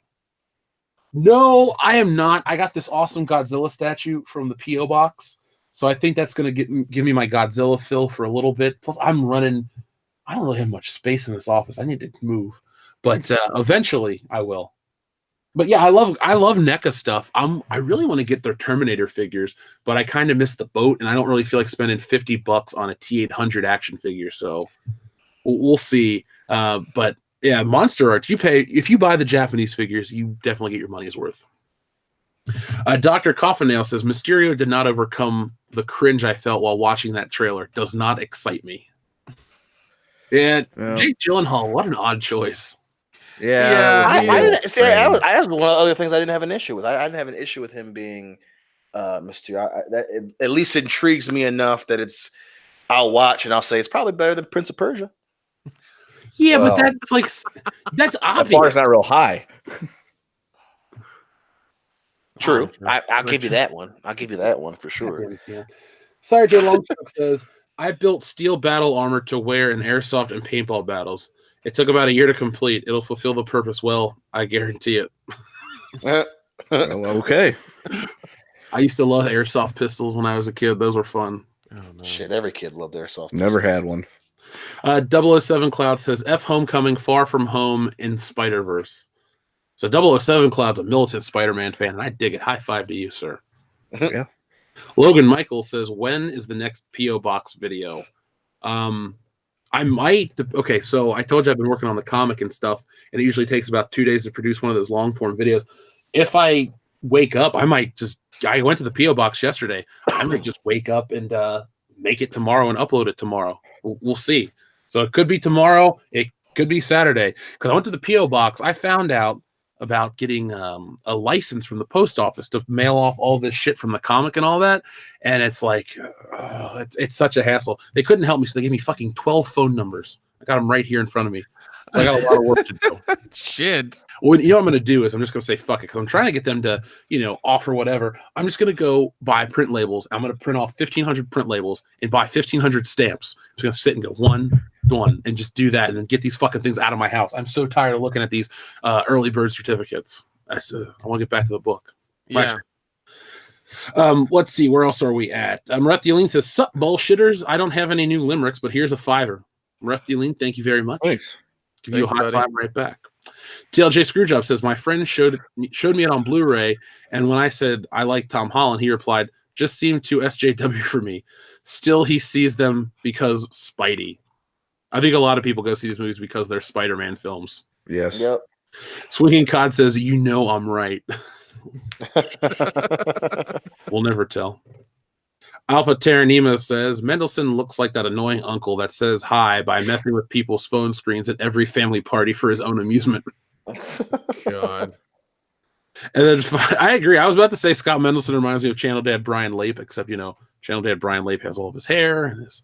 No, I am not. I got this awesome Godzilla statue from the P.O. box. So I think that's going to give me my Godzilla fill for a little bit. Plus, I don't really have much space in this office. I need to move. But eventually, I will. But yeah, I love NECA stuff. I really want to get their Terminator figures, but I kind of missed the boat, and I don't really feel like spending $50 on a T800 action figure. So we'll see. But yeah, Monster Arts. If you buy the Japanese figures, you definitely get your money's worth. Dr. Coffinail says Mysterio did not overcome the cringe I felt while watching that trailer. Does not excite me. And Jake Gyllenhaal, what an odd choice. Yeah, I didn't see. That's one of the other things I didn't have an issue with. I didn't have an issue with him being Mysterio. That at least intrigues me enough that I'll watch and I'll say it's probably better than Prince of Persia. Yeah, but that's obvious. The bar's not real high. True. I'll give you that one. I'll give you that one for sure. Sorry, Joe Longstock says, I built steel battle armor to wear in airsoft and paintball battles. It took about a year to complete. It'll fulfill the purpose well. I guarantee it. Okay. I used to love airsoft pistols when I was a kid. Those were fun. Oh, no. Shit, every kid loved airsoft pistols. Never had one. 007 Cloud says, F Homecoming, Far From Home in Spider-Verse. So 007 Cloud's a militant Spider-Man fan, and I dig it. High five to you, sir. Yeah. Logan Michael says, when is the next P.O. Box video? I might. Okay, so I told you I've been working on the comic and stuff, and it usually takes about 2 days to produce one of those long-form videos. If I wake up, I went to the P.O. Box yesterday. I might just wake up and make it tomorrow and upload it tomorrow. We'll see. So it could be tomorrow. It could be Saturday. Because I went to the P.O. Box. I found out about getting a license from the post office to mail off all this shit from the comic and all that, and it's like it's such a hassle. They couldn't help me, so they gave me fucking 12 phone numbers. I got them right here in front of me. So I got a lot of work to do. Shit. Well, you know what I'm going to do is I'm just going to say fuck it, because I'm trying to get them to offer whatever. I'm just going to go buy print labels. I'm going to print off 1,500 print labels and buy 1,500 stamps. I'm just going to sit and go one, and just do that, and then get these fucking things out of my house. I'm so tired of looking at these early bird certificates. I want to get back to the book. Yeah. Let's see. Where else are we at? Rethuline says, sup, bullshitters. I don't have any new limericks, but here's a $5. Rethuline, thank you very much. Thanks. Give you a high five right back. TLJ Screwjob says, my friend showed me it on Blu-ray, and when I said I like Tom Holland, he replied, just seemed too SJW for me. Still, he sees them because Spidey. I think a lot of people go see these movies because they're Spider-Man films. Yes. Yep. Swinging Cod says, I'm right. We'll never tell. Alpha Terranima says, Mendelsohn looks like that annoying uncle that says hi by messing with people's phone screens at every family party for his own amusement. God. And then I agree. I was about to say Scott Mendelsohn reminds me of Channel Dad Brian Lape, except, Channel Dad Brian Lape has all of his hair and is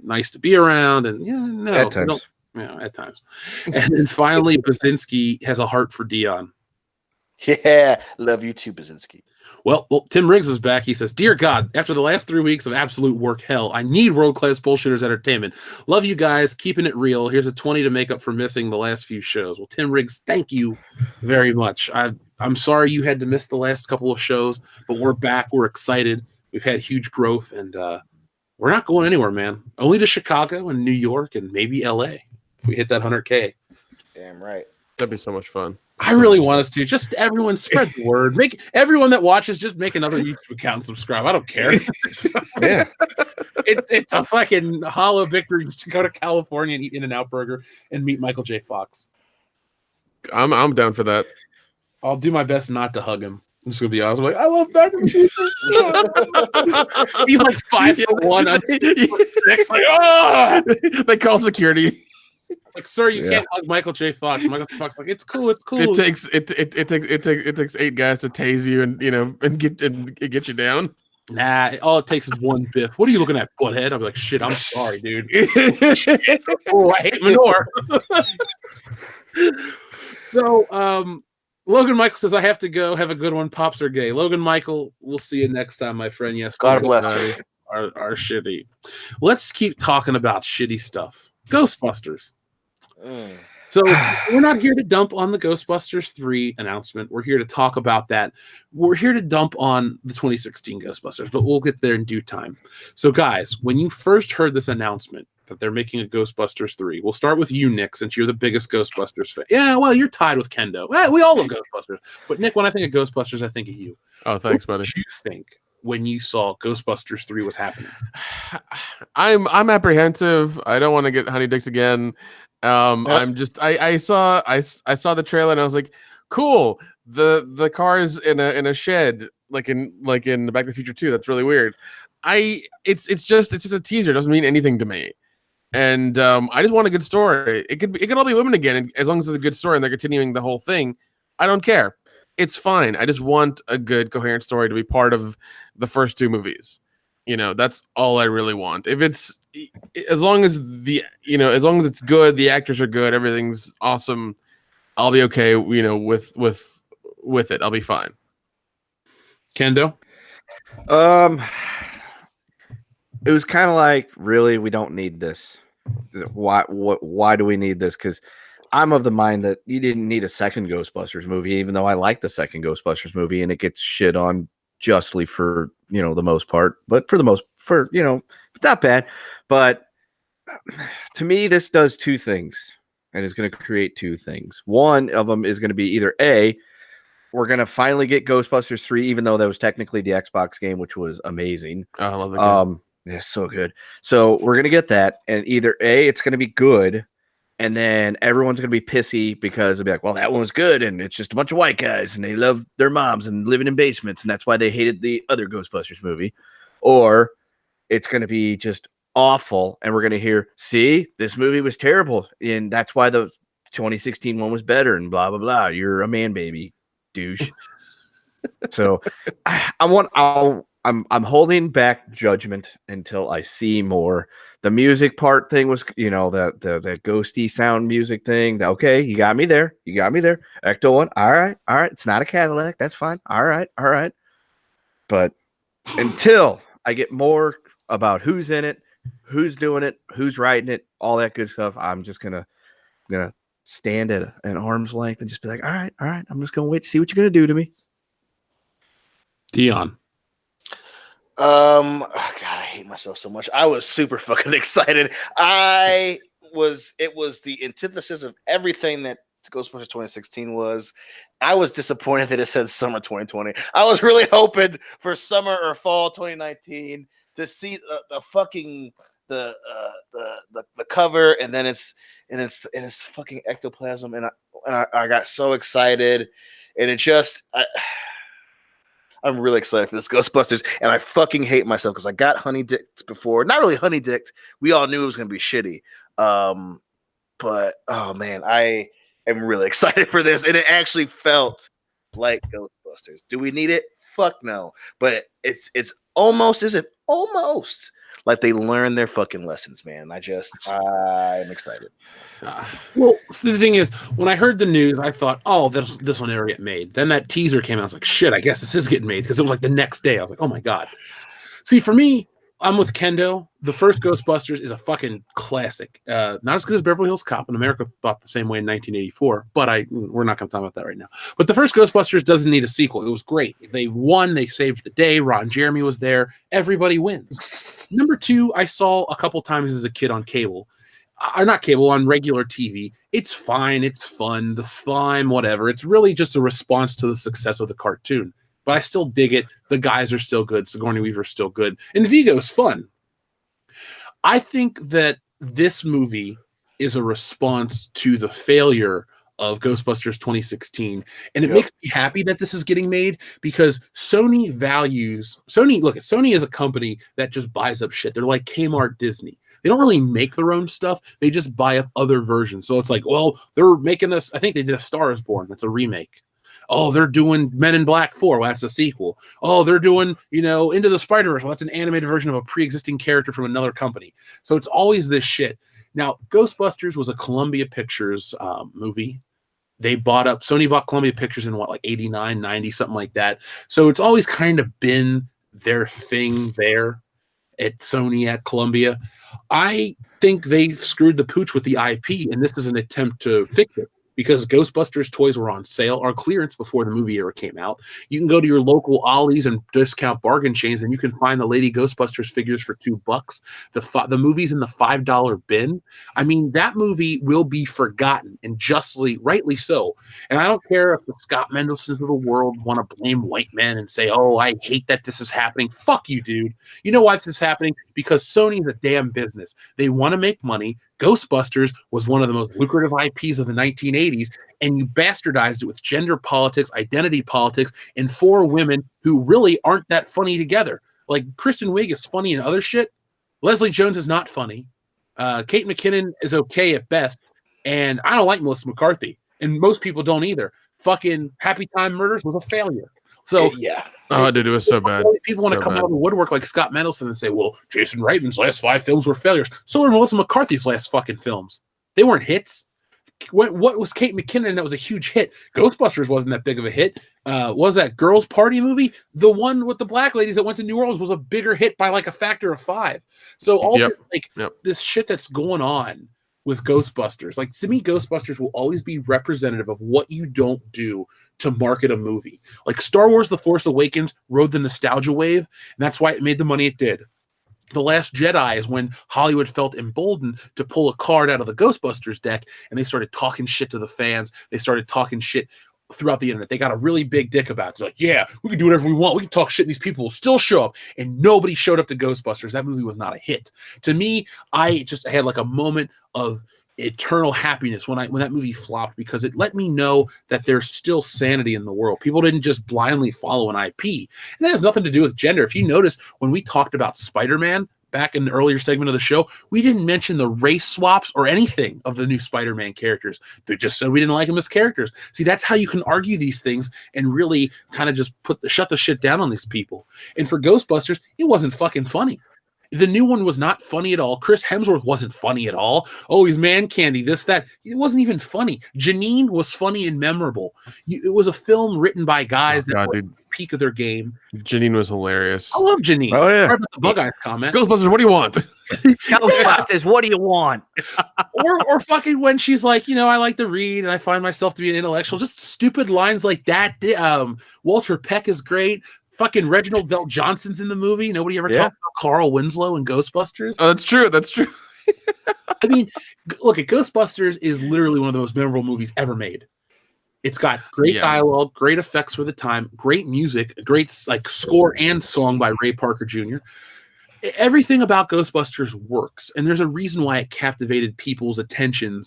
nice to be around. And at times. At times. And then finally, Basinski has a heart for Dion. Yeah. Love you too, Basinski. Well, Tim Riggs is back. He says, Dear God, after the last 3 weeks of absolute work hell, I need world-class bullshitters entertainment. Love you guys, keeping it real. Here's a 20 to make up for missing the last few shows. Well, Tim Riggs, thank you very much. I'm sorry you had to miss the last couple of shows, but we're back. We're excited. We've had huge growth, and we're not going anywhere, man. Only to Chicago and New York and maybe L.A. if we hit that 100K. Damn right. That'd be so much fun. I really want us to. Just everyone spread the word. Make everyone that watches just make another YouTube account and subscribe. I don't care. Yeah. It's a fucking hollow victory just to go to California and eat In-N-Out Burger and meet Michael J. Fox. I'm down for that. I'll do my best not to hug him. I'm just gonna be honest. I'm like, I love Back to the Future. He's like 5'1". I'm 6'6". Like, oh! They call security. Like, sir, you can't hug Michael J. Fox. Michael J. Fox like, it's cool. It takes 8 guys to tase you and get you down. Nah, all it takes is one biff. What are you looking at, butthead? I'll be like, shit, I'm sorry, dude. Oh, I hate manure. So, Logan Michael says, I have to go. Have a good one. Pops are gay. Logan Michael, we'll see you next time, my friend. Yes, God bless you. Are shitty. Let's keep talking about shitty stuff. Ghostbusters. So we're not here to dump on the Ghostbusters 3 announcement. We're here to talk about that. We're here to dump on the 2016 Ghostbusters, but we'll get there in due time. So guys, when you first heard this announcement that they're making a Ghostbusters 3, we'll start with you, Nick, since you're the biggest Ghostbusters fan. Yeah, well, you're tied with Kendo. We all love Ghostbusters. But Nick, when I think of Ghostbusters, I think of you. Oh, thanks, buddy. What did you think when you saw Ghostbusters 3 was happening? I'm apprehensive. I don't want to get honey dicked again. I'm just I saw the trailer and I was like, cool. The cars in a shed like in Back to the Future 2. That's really weird. It's just a teaser. It doesn't mean anything to me. And I just want a good story. It could all be women again, and as long as it's a good story and they're continuing the whole thing, I don't care. It's fine. I just want a good coherent story to be part of the first 2 movies. That's all I really want. If it's as long as it's good, the actors are good, everything's awesome, I'll be okay. With it, I'll be fine. Kendo? It was kind of like, really, we don't need this. Why do we need this? Because I'm of the mind that you didn't need a second Ghostbusters movie, even though I like the second Ghostbusters movie, and it gets shit on justly for the most part, but it's not bad. But to me, this does 2 things, and it's going to create 2 things. One of them is going to be either A, we're going to finally get Ghostbusters 3, even though that was technically the Xbox game, which was amazing. Oh, I love the game. Yeah, so good. So we're going to get that, and either A, it's going to be good, and then everyone's going to be pissy because they'll be like, well, that one was good, and it's just a bunch of white guys, and they love their moms and living in basements, and that's why they hated the other Ghostbusters movie. Or it's going to be just awful, and we're going to hear, see, this movie was terrible, and that's why the 2016 one was better, and blah, blah, blah. You're a man baby, douche. So I'm holding back judgment until I see more. The music part thing was, the ghosty sound music thing. Okay, you got me there. Ecto 1. All right. It's not a Cadillac. That's fine. All right. But until I get more about who's in it, who's doing it, who's writing it, all that good stuff, I'm just gonna stand at an arm's length and just be like, all right. I'm just gonna wait to see what you're gonna do to me. Dion. God, I hate myself so much. I was super fucking excited. It was the antithesis of everything that Ghostbusters 2016 was. I was disappointed that it said summer 2020. I was really hoping for summer or fall 2019 to see the fucking the cover, and then it's fucking ectoplasm, and I got so excited, and it just I'm really excited for this Ghostbusters, and I fucking hate myself because I got honey dicked before. Not really honey dicked. We all knew it was gonna be shitty. But oh man, I am really excited for this, and it actually felt like Ghostbusters. Do we need it? Fuck no. But it's almost like they learned their fucking lessons, man. I'm excited. Well, so the thing is, when I heard the news, I thought, oh, this will never get made. Then that teaser came out. I was like, shit, I guess this is getting made, because it was like the next day. I was like, oh my God. See, for me, I'm with Kendo. The first Ghostbusters is a fucking classic. Not as good as Beverly Hills Cop, and America thought the same way in 1984, but we're not going to talk about that right now. But the first Ghostbusters doesn't need a sequel. It was great. They won. They saved the day. Ron Jeremy was there. Everybody wins. Number 2, I saw a couple times as a kid on cable. Not cable, on regular TV. It's fine. It's fun. The slime, whatever. It's really just a response to the success of the cartoon. But I still dig it. The guys are still good. Sigourney Weaver's still good. And Vigo's fun. I think that this movie is a response to the failure of Ghostbusters 2016. And it makes me happy that this is getting made because Sony values Sony is a company that just buys up shit. They're like Kmart Disney. They don't really make their own stuff. They just buy up other versions. So it's like, well, they're making us, I think they did a Star is Born. That's a remake. Oh, they're doing Men in Black 4. Well, that's a sequel. Oh, they're doing, Into the Spider-Verse. Well, that's an animated version of a pre-existing character from another company. So it's always this shit. Now, Ghostbusters was a Columbia Pictures movie. Sony bought Columbia Pictures in what, like 89, 90, something like that. So it's always kind of been their thing there at Sony, at Columbia. I think they've screwed the pooch with the IP, and this is an attempt to fix it. Because Ghostbusters toys were on sale or clearance before the movie era came out. You can go to your local Ollie's and discount bargain chains, and you can find the Lady Ghostbusters figures for $2. The movie's in the $5 bin. I mean, that movie will be forgotten, and rightly so. And I don't care if the Scott Mendelsons of the world want to blame white men and say, "Oh, I hate that this is happening." Fuck you, dude. You know why this is happening? Because Sony's a damn business. They want to make money. Ghostbusters was one of the most lucrative IPs of the 1980s, and you bastardized it with gender politics, identity politics, and 4 women who really aren't that funny together. Like, Kristen Wiig is funny in other shit. Leslie Jones is not funny. Kate McKinnon is okay at best, and I don't like Melissa McCarthy, and most people don't either. Fucking Happy Time Murders was a failure. So oh, dude, it was so bad. People want to come out of the woodwork like Scott Mendelson and say, well, Jason Reitman's last 5 films were failures. So were Melissa McCarthy's last fucking films. They weren't hits. What was Kate McKinnon that was a huge hit? Ghostbusters wasn't that big of a hit. Was that Girls Party movie? The one with the black ladies that went to New Orleans was a bigger hit by like a factor of 5. So all this shit that's going on with Ghostbusters, like, to me, Ghostbusters will always be representative of what you don't do to market a movie. Like, Star Wars The Force Awakens rode the nostalgia wave, and that's why it made the money it did. The Last Jedi is when Hollywood felt emboldened to pull a card out of the Ghostbusters deck, and they started talking shit to the fans. They started talking shit throughout the internet. They got a really big dick about it. They're like, yeah, we can do whatever we want. We can talk shit, and these people will still show up. And nobody showed up to Ghostbusters. That movie was not a hit. To me, I just had like a moment of eternal happiness when that movie flopped, because it let me know that there's still sanity in the world. People didn't just blindly follow an IP. And that has nothing to do with gender. If you notice, when we talked about Spider-Man back in the earlier segment of the show, we didn't mention the race swaps or anything of the new Spider-Man characters. They just said we didn't like them as characters. See, that's how you can argue these things and really kind of just shut the shit down on these people. And for Ghostbusters, it wasn't fucking funny. The new one was not funny at all. Chris Hemsworth wasn't funny at all. Oh, he's man candy, this, that. It wasn't even funny. Janine was funny and memorable. It was a film written by guys that were at the peak of their game. Janine was hilarious. I love Janine. Oh, yeah. Sorry about the Bug Eyes comment. Ghostbusters, what do you want? Ghostbusters, what do you want? or fucking when she's like, I like to read and I find myself to be an intellectual. Just stupid lines like that. Walter Peck is great. Fucking Reginald Vell Johnson's in the movie. Nobody ever talked about Carl Winslow in Ghostbusters. Oh, that's true. That's true. I mean, look, Ghostbusters is literally one of the most memorable movies ever made. It's got great dialogue, great effects for the time, great music, great score and song by Ray Parker Jr. Everything about Ghostbusters works, and there's a reason why it captivated people's attention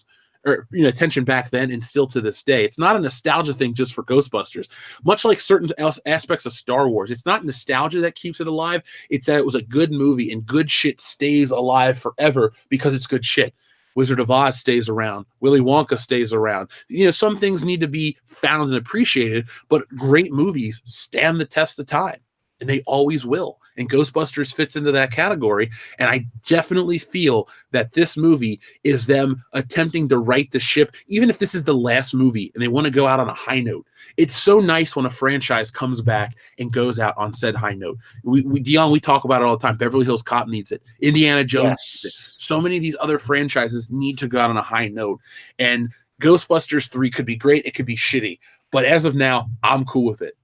back then and still to this day. It's not a nostalgia thing just for Ghostbusters. Much like certain aspects of Star Wars, it's not nostalgia that keeps it alive. It's that it was a good movie, and good shit stays alive forever because it's good shit. Wizard of Oz stays around. Willy Wonka stays around. Some things need to be found and appreciated, but great movies stand the test of time, and they always will. And Ghostbusters fits into that category. And I definitely feel that this movie is them attempting to right the ship, even if this is the last movie and they want to go out on a high note. It's so nice when a franchise comes back and goes out on said high note. Dion, we talk about it all the time. Beverly Hills Cop needs it. Indiana Jones needs it. So many of these other franchises need to go out on a high note. And Ghostbusters 3 could be great. It could be shitty. But as of now, I'm cool with it.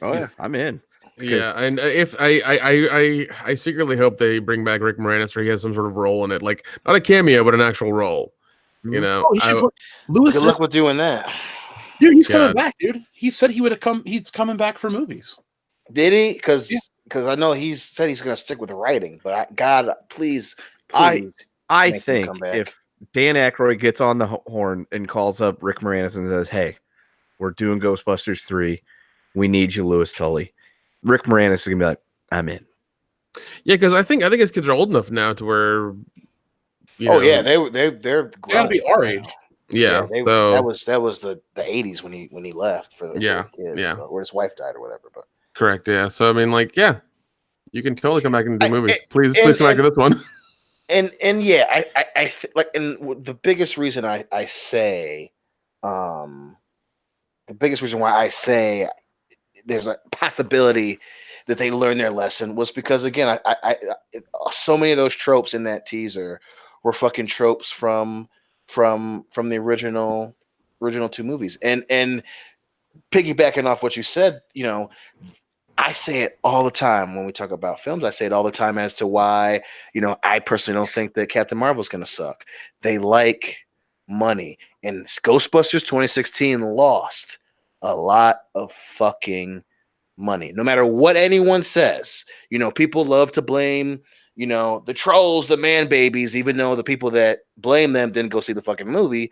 Oh, yeah, I'm in. Yeah, and if I secretly hope they bring back Rick Moranis, or he has some sort of role in it, like not a cameo, but an actual role. Lewis. Good luck with doing that, dude. He's coming back, dude. He said he would have come. He's coming back for movies. Did he? Because I know he's said he's going to stick with writing, but God, please. I think Dan Aykroyd gets on the horn and calls up Rick Moranis and says, "Hey, we're doing Ghostbusters 3. We need you, Louis Tully." Rick Moranis is gonna be like, "I'm in." Yeah, because I think his kids are old enough now to where, they're They gotta be our age. Yeah, that was the 80s when he left for the kids, yeah, or his wife died or whatever. But correct, yeah. So I mean, like, yeah, you can totally come back and do movies. Please and, come back to this one. And yeah, I like, and the biggest reason I say, the biggest reason why I say there's a possibility that they learn their lesson was because, again, I so many of those tropes in that teaser were fucking tropes from the original two movies. And piggybacking off what you said, I say it all the time when we talk about films. I say it all the time as to why, I personally don't think that Captain Marvel's going to suck. They like money. And Ghostbusters 2016 lost a lot of fucking money. No matter what anyone says, people love to blame, the trolls, the man babies, even though the people that blame them didn't go see the fucking movie.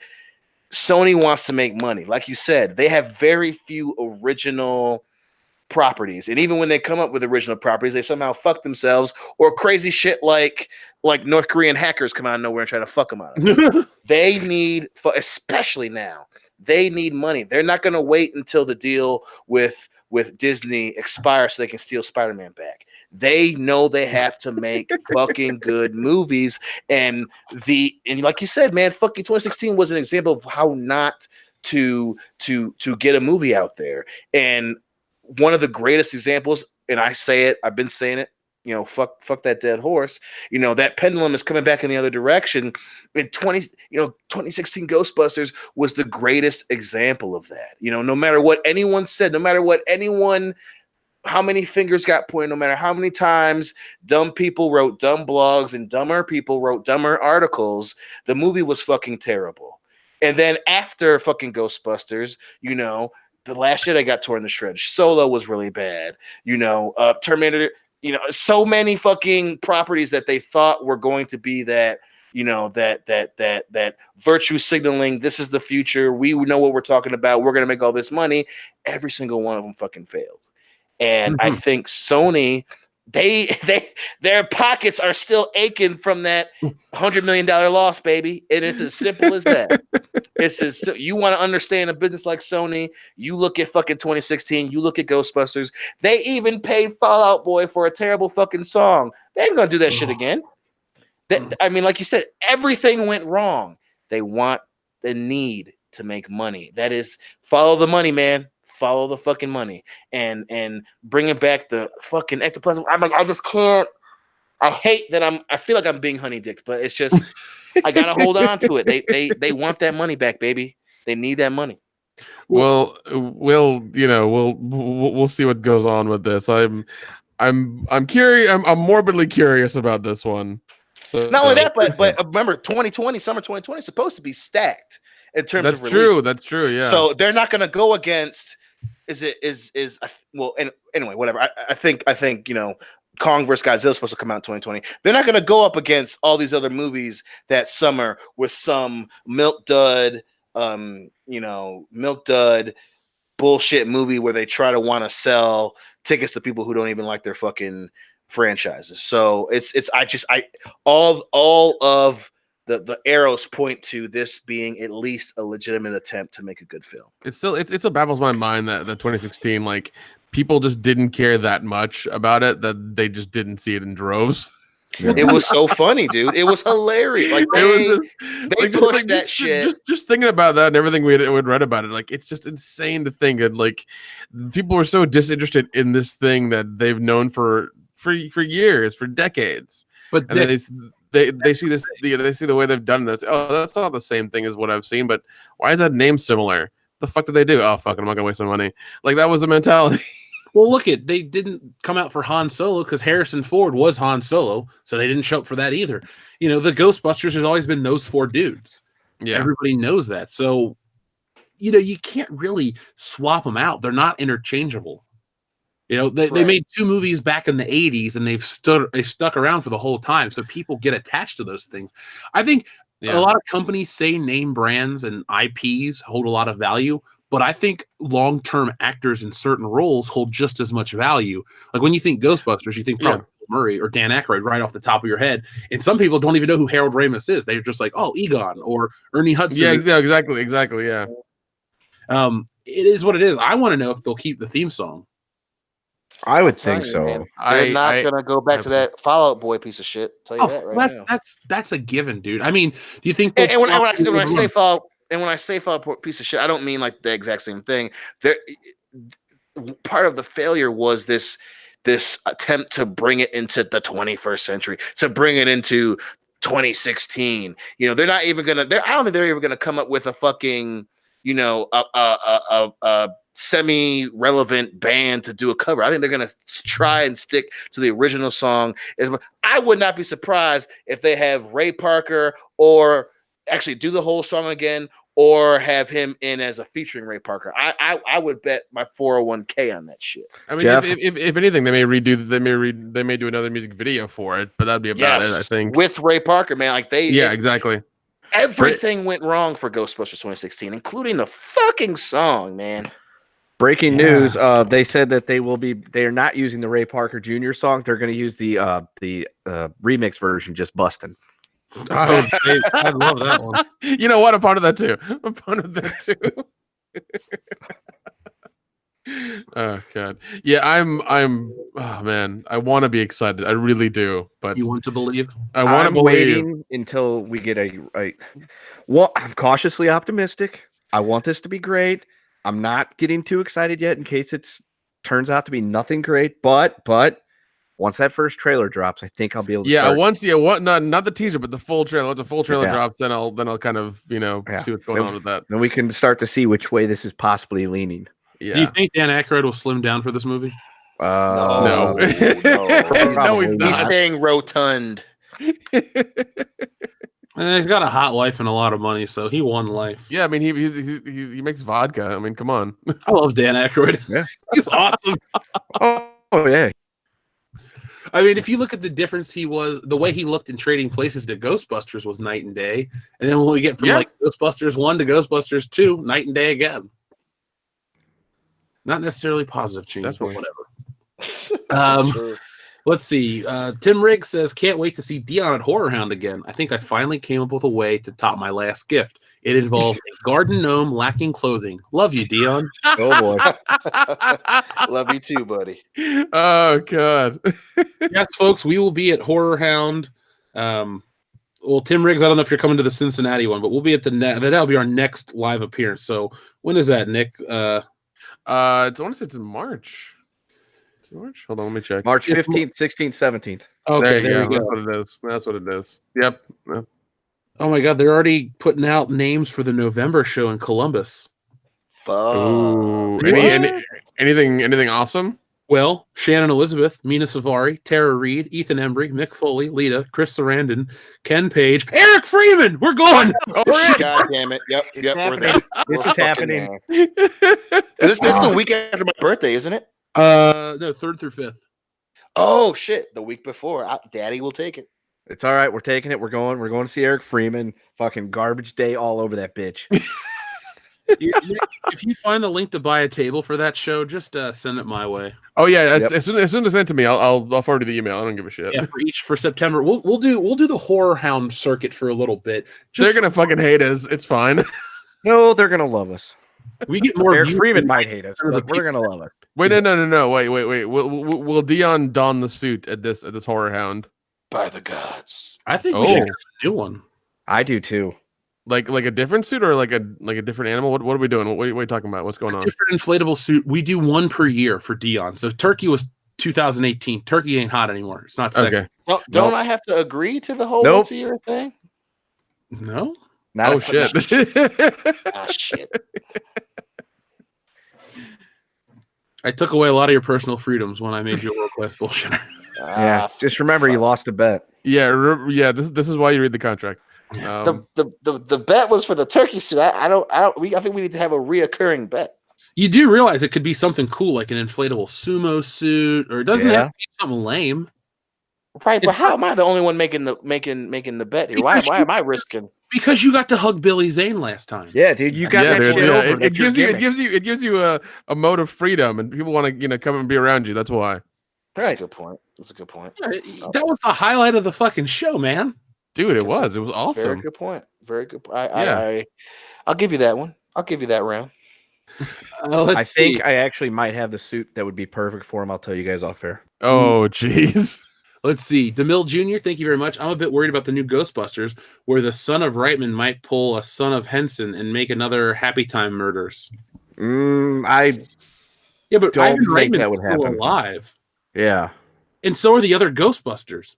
Sony wants to make money. Like you said, they have very few original properties, and even when they come up with original properties, they somehow fuck themselves, or crazy shit like North Korean hackers come out of nowhere and try to fuck them out of it. They need, especially now, they need money. They're not going to wait until the deal with Disney expires so they can steal Spider-Man back. They know they have to make fucking good movies, and like you said, man, fucking 2016 was an example of how not to get a movie out there. And one of the greatest examples, and I say it, I've been saying it, fuck that dead horse. That pendulum is coming back in the other direction. In 2016 Ghostbusters was the greatest example of that. No matter what anyone said, no matter what how many fingers got pointed, no matter how many times dumb people wrote dumb blogs and dumber people wrote dumber articles, the movie was fucking terrible. And then after fucking Ghostbusters, The Last Jedi got torn to shreds. Solo was really bad. Terminator, so many fucking properties that they thought were going to be that, that virtue signaling, this is the future. We know what we're talking about. We're going to make all this money. Every single one of them fucking failed. And I think Sony, their pockets are still aching from that $100 million loss, baby. And it's as simple as that. You want to understand a business like Sony, you look at fucking 2016, you look at Ghostbusters. They even paid Fall Out Boy for a terrible fucking song. They ain't gonna do that shit again. Like you said, everything went wrong. They need to make money. That is, follow the money, man. Follow the fucking money, and bringing back the fucking ectoplasm. I just can't. I hate that I feel like I'm being honey-dicked, but it's just I gotta hold on to it. They want that money back, baby. They need that money. Well, we'll see what goes on with this. I'm curious. I'm morbidly curious about this one. So, not only that, but remember, summer 2020 is supposed to be stacked in terms of release. That's true. Yeah. So they're not gonna go against. Anyway, whatever. I think Kong vs. Godzilla is supposed to come out in 2020. They're not going to go up against all these other movies that summer with some milk dud bullshit movie where they try to want to sell tickets to people who don't even like their fucking franchises. So all of the arrows point to this being at least a legitimate attempt to make a good film. It still baffles my mind that the 2016, like, people just didn't care that much about it, that they just didn't see it in droves. It was so funny, dude. It was hilarious. Like they pushed that shit. Just thinking about that and everything we read about it, like, it's just insane to think that, like, people were so disinterested in this thing that they've known for years, for decades. But they see this, they see the way they've done this. Oh, that's not the same thing as what I've seen, but why is that name similar? The fuck did they do? Oh, fuck it, I'm not gonna waste my money. Like, that was the mentality. Well, they didn't come out for Han Solo because Harrison Ford was Han Solo, so they didn't show up for that either. The Ghostbusters has always been those four dudes. Yeah, everybody knows that. So, you can't really swap them out. They're not interchangeable. They made two movies back in the 80s, and they stuck around for the whole time. So people get attached to those things. I think A lot of companies say name brands and IPs hold a lot of value, but I think long-term actors in certain roles hold just as much value. Like when you think Ghostbusters, you think probably Bill Murray or Dan Aykroyd right off the top of your head, and some people don't even know who Harold Ramis is. They're just like, oh, Egon or Ernie Hudson. Yeah, exactly. Yeah. It is what it is. I want to know if they'll keep the theme song. I would think so. Man, they're not gonna go back to that Fall Out Boy piece of shit. Tell you that right now. That's a given, dude. I mean, do you think? And when I say Fall Out piece of shit, I don't mean like the exact same thing. There, part of the failure was this attempt to bring it into the 21st century, to bring it into 2016. You know, they're not even gonna. I don't think they're even gonna come up with a fucking, you know, a semi-relevant band to do a cover. I think they're going to try and stick to the original song. I would not be surprised if they have Ray Parker or actually do the whole song again or have him in as a featuring Ray Parker. I would bet my 401k on that shit. I mean, if anything, they may do another music video for it, but that'd be about it, I think. With Ray Parker, man, like exactly. Everything went wrong for Ghostbusters 2016, including the fucking song, man. Breaking news! They said that they are not using the Ray Parker Jr. song. They're going to use the remix version, just busting. I love that one. You know what? I'm part of that too. Oh god, yeah. I'm. Oh man, I want to be excited. I really do. But you want to believe? I'm waiting until we get well, I'm cautiously optimistic. I want this to be great. I'm not getting too excited yet in case it turns out to be nothing great. But once that first trailer drops, I think I'll be able to. Not the teaser, but the full trailer. Once the full trailer drops, then I'll kind of see what's going on with that. Then we can start to see which way this is possibly leaning. Yeah. Do you think Dan Aykroyd will slim down for this movie? No. No, he's not. He's staying rotund. He's got a hot wife and a lot of money, so he won life. Yeah, I mean, he makes vodka. I mean, come on. I love Dan Aykroyd. Yeah, he's awesome. Oh yeah. I mean, if you look at the difference the way he looked in Trading Places to Ghostbusters was night and day, and then when we get from like Ghostbusters 1 to Ghostbusters 2, night and day again. Not necessarily positive change, but whatever. Let's see. Tim Riggs says, can't wait to see Dion at Horror Hound again. I think I finally came up with a way to top my last gift. It involved a garden gnome lacking clothing. Love you, Dion. Oh, boy. Love you too, buddy. Oh, God. Yes, folks, we will be at Horror Hound. Well, Tim Riggs, I don't know if you're coming to the Cincinnati one, but we'll be at that'll be our next live appearance. So when is that, Nick? I want to say it's in March. March? Hold on, let me check. March 15th, 16th, 17th. Okay, there we go. That's what it is. That's what it is. Yep. Oh my God, they're already putting out names for the November show in Columbus. Ooh, anything awesome? Well, Shannon Elizabeth, Mina Savari, Tara Reid, Ethan Embry, Mick Foley, Lita, Chris Sarandon, Ken Page, Eric Freeman. We're going. God damn it! Yep, we're there. This is happening. This is the week after my birthday, isn't it? No, 3rd through 5th. Oh shit! The week before, Daddy will take it. It's all right. We're taking it. We're going to see Eric Freeman. Fucking garbage day all over that bitch. If you find the link to buy a table for that show, just send it my way. Oh yeah, as soon as it's sent to me, I'll forward you the email. I don't give a shit. Yeah, for September, we'll do the Horror Hound circuit for a little bit. They're gonna fucking hate us. It's fine. No, they're gonna love us. We get more. Eric Freeman might hate us, but we're gonna love us. Wait, no. Wait. Will Dion don the suit at this Horror Hound? By the gods, I think we should get a new one. I do too. Like a different suit or like a different animal? What are we doing? What are you talking about? What's going on? Different inflatable suit. We do one per year for Dion. So Turkey was 2018. Turkey ain't hot anymore. It's not second. Okay. Don't I have to agree to the whole once a year thing? No. Oh shit. Shit. I took away a lot of your personal freedoms when I made you a world-class bullshitter. Yeah. Just remember, you lost a bet. Yeah. This is why you read the contract. The bet was for the turkey suit. I think we need to have a reoccurring bet. You do realize it could be something cool, like an inflatable sumo suit, or it doesn't have to be something lame. Right, but how am I the only one making the bet here? Why am I risking? Because you got to hug Billy Zane last time. Yeah, dude, you got that dude, shit over. It gives you a mode of freedom, and people want to come and be around you. That's why. That's a good point. That was the highlight of the fucking show, man. Dude, it was awesome. Very good point. I'll give you that one. I'll give you that round. I think I actually might have the suit that would be perfect for him. I'll tell you guys off air. Oh, jeez. Let's see. DeMille Jr., thank you very much. I'm a bit worried about the new Ghostbusters, where the son of Reitman might pull a son of Henson and make another Happy Time Murders. But Ivan Ivan Reitman would is still happen. alive. Yeah. And so are the other Ghostbusters.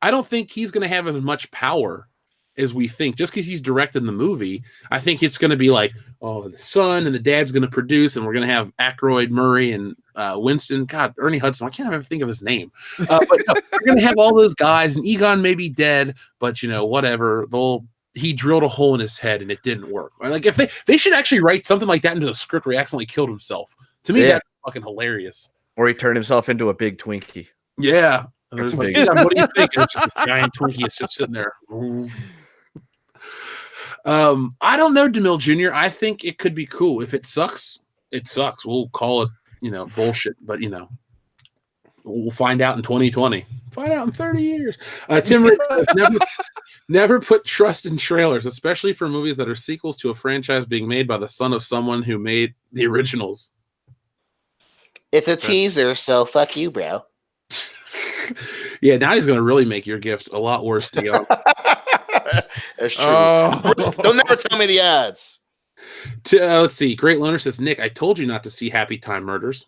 I don't think he's going to have as much power as we think. Just because he's directing the movie, I think it's going to be like, oh, the son and the dad's going to produce, and we're going to have Aykroyd, Murray, and Winston. God, Ernie Hudson. I can't even think of his name. But no, we're going to have all those guys, and Egon may be dead, but whatever. He drilled a hole in his head, and it didn't work. Like if they should actually write something like that into the script where he accidentally killed himself. To me, that's fucking hilarious. Or he turned himself into a big Twinkie. Yeah. Like, what do you think? It's just a giant Twinkie. It's just sitting there. I don't know, DeMille Jr. I think it could be cool. If it sucks, it sucks. We'll call it, bullshit. But we'll find out in 2020. Find out in 30 years. Tim Rick says, never put trust in trailers, especially for movies that are sequels to a franchise being made by the son of someone who made the originals. It's a teaser, so fuck you, bro. Yeah, now he's going to really make your gift a lot worse to you. That's true. Don't never tell me the odds. Let's see. Great Loner says, Nick, I told you not to see Happy Time Murders.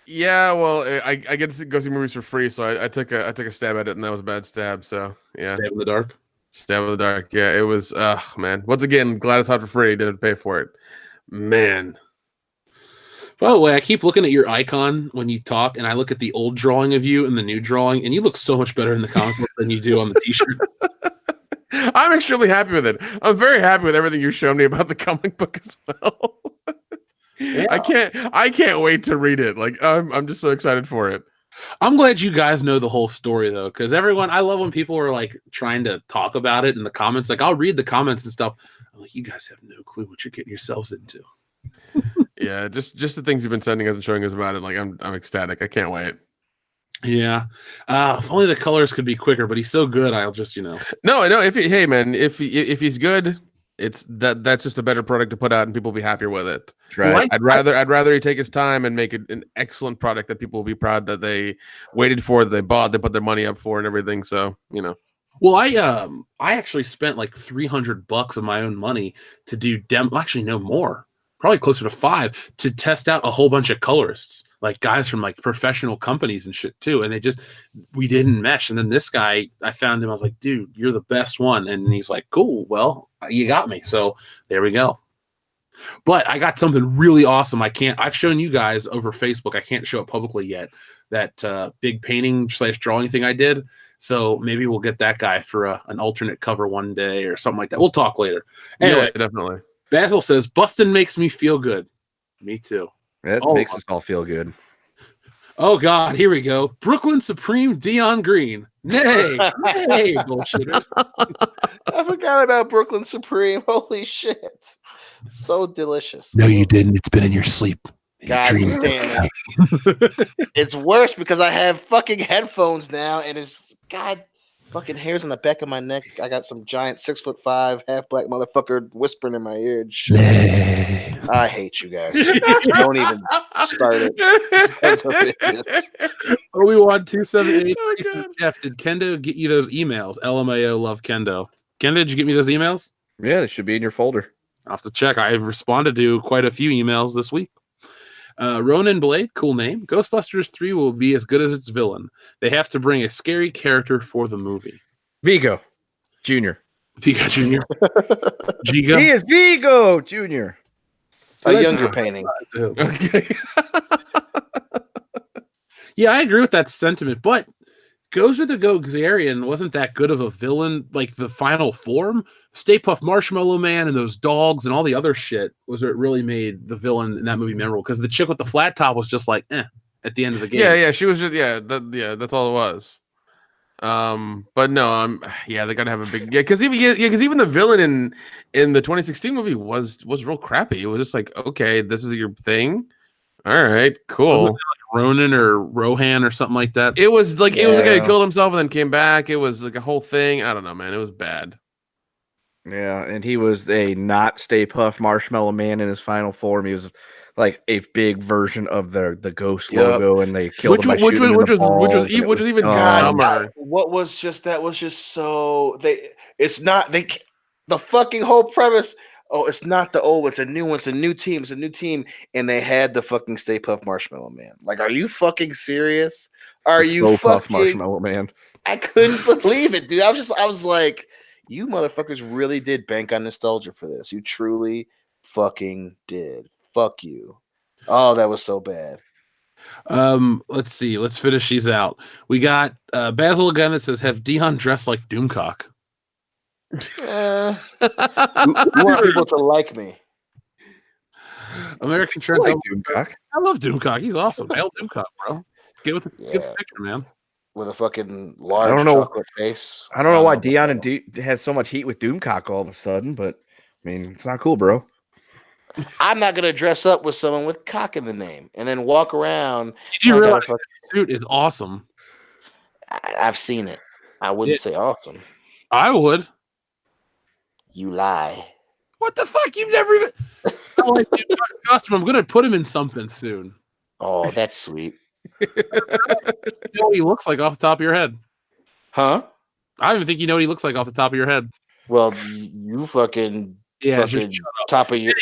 Yeah, well, I get to go see movies for free, so I took a stab at it, and that was a bad stab. So yeah, Stab in the dark. Stab in the dark. Yeah, it was. Man. Once again, glad it's hot for free. Didn't pay for it. Man. By the way, I keep looking at your icon when you talk, and I look at the old drawing of you and the new drawing, and you look so much better in the comic book than you do on the T-shirt. I'm extremely happy with it. I'm very happy with everything you've shown me about the comic book as well. Yeah. I can't wait to read it. Like I'm just so excited for it. I'm glad you guys know the whole story though, because I love when people are like trying to talk about it in the comments. Like I'll read the comments and stuff. I'm like, you guys have no clue what you're getting yourselves into. Yeah, just the things you've been sending us and showing us about it. Like I'm ecstatic. I can't wait. Yeah, if only the colors could be quicker. But he's so good. I'll just No, if he's good, that's just a better product to put out and people will be happier with it. Right. I'd rather he take his time and make it an excellent product that people will be proud that they waited for, that they bought, they put their money up for, and everything. So Well, I actually spent like $300 of my own money to do actually no more. Probably closer to 5 to test out a whole bunch of colorists, like guys from like professional companies and shit too. And we didn't mesh. And then this guy, I found him. I was like, dude, you're the best one. And he's like, cool. Well, you got me. So there we go. But I got something really awesome. I've shown you guys over Facebook. I can't show it publicly yet. That big painting / drawing thing I did. So maybe we'll get that guy for an alternate cover one day or something like that. We'll talk later. Anyway, yeah, definitely. Basil says, Bustin makes me feel good. Me too. It makes us all feel good. Oh, God. Here we go. Brooklyn Supreme Dion Green. Nay, bullshitters. I forgot about Brooklyn Supreme. Holy shit. So delicious. No, you didn't. It's been in your sleep. God damn it. It's worse because I have fucking headphones now, and it's fucking hairs on the back of my neck. I got some giant 6'5" half black motherfucker whispering in my ear. I hate you guys. Don't even start it. Obi-Wan 278. Jeff, did Kendo get you those emails? LMAO, love Kendo. Kendo, did you get me those emails? Yeah, they should be in your folder. I'll have to check. I've responded to quite a few emails this week. Ronan Blade, cool name. Ghostbusters 3 will be as good as its villain. They have to bring a scary character for the movie. Vigo Jr. Vigo Jr. Gigo? He is Vigo Jr. A younger painting. Okay. Yeah, I agree with that sentiment, but Gozer the Gogarian wasn't that good of a villain. Like the final form, Stay Puft Marshmallow Man and those dogs and all the other shit was where it really made the villain in that movie memorable. Because the chick with the flat top was just like, at the end of the game. Yeah, she was just that's all it was. But no, they gotta have a big because even the villain in the 2016 movie was real crappy. It was just like, okay, this is your thing. All right, cool. Like Ronan or Rohan or something like that. It was like he killed himself and then came back. It was like a whole thing. I don't know, man. It was bad. Yeah, and he was a not Stay Puft Marshmallow Man in his final form. He was like a big version of the Ghost logo, and they killed him by shooting him in the balls, which was even dumber. What was just that was just so the fucking whole premise. Oh, it's not the old, it's a new one, it's a new team, and they had the fucking Stay Puft Marshmallow Man. Like, are you fucking serious? Are you fucking Marshmallow Man? I couldn't believe it, dude. I was like, you motherfuckers really did bank on nostalgia for this. You truly fucking did. Fuck you. Oh, that was so bad. Let's see. Let's finish these out. We got Basil again that says, have Dion dressed like Doomcock? You want people to like me. American Trent. I like Doomcock. I love Doomcock. He's awesome. Hail Doomcock, bro. Get the picture, man. With a fucking large chocolate face. I don't know why Dion and has so much heat with Doomcock all of a sudden, but I mean, it's not cool, bro. I'm not gonna dress up with someone with cock in the name and then walk around. Did you realize the suit is awesome? I've seen it. I wouldn't say awesome. I would. You lie. What the fuck? You've never even. I like Doomcock's costume. I'm gonna put him in something soon. Oh, that's sweet. You know what he looks like off the top of your head? Huh? I don't even think you know what he looks like off the top of your head. Well, you fucking top of your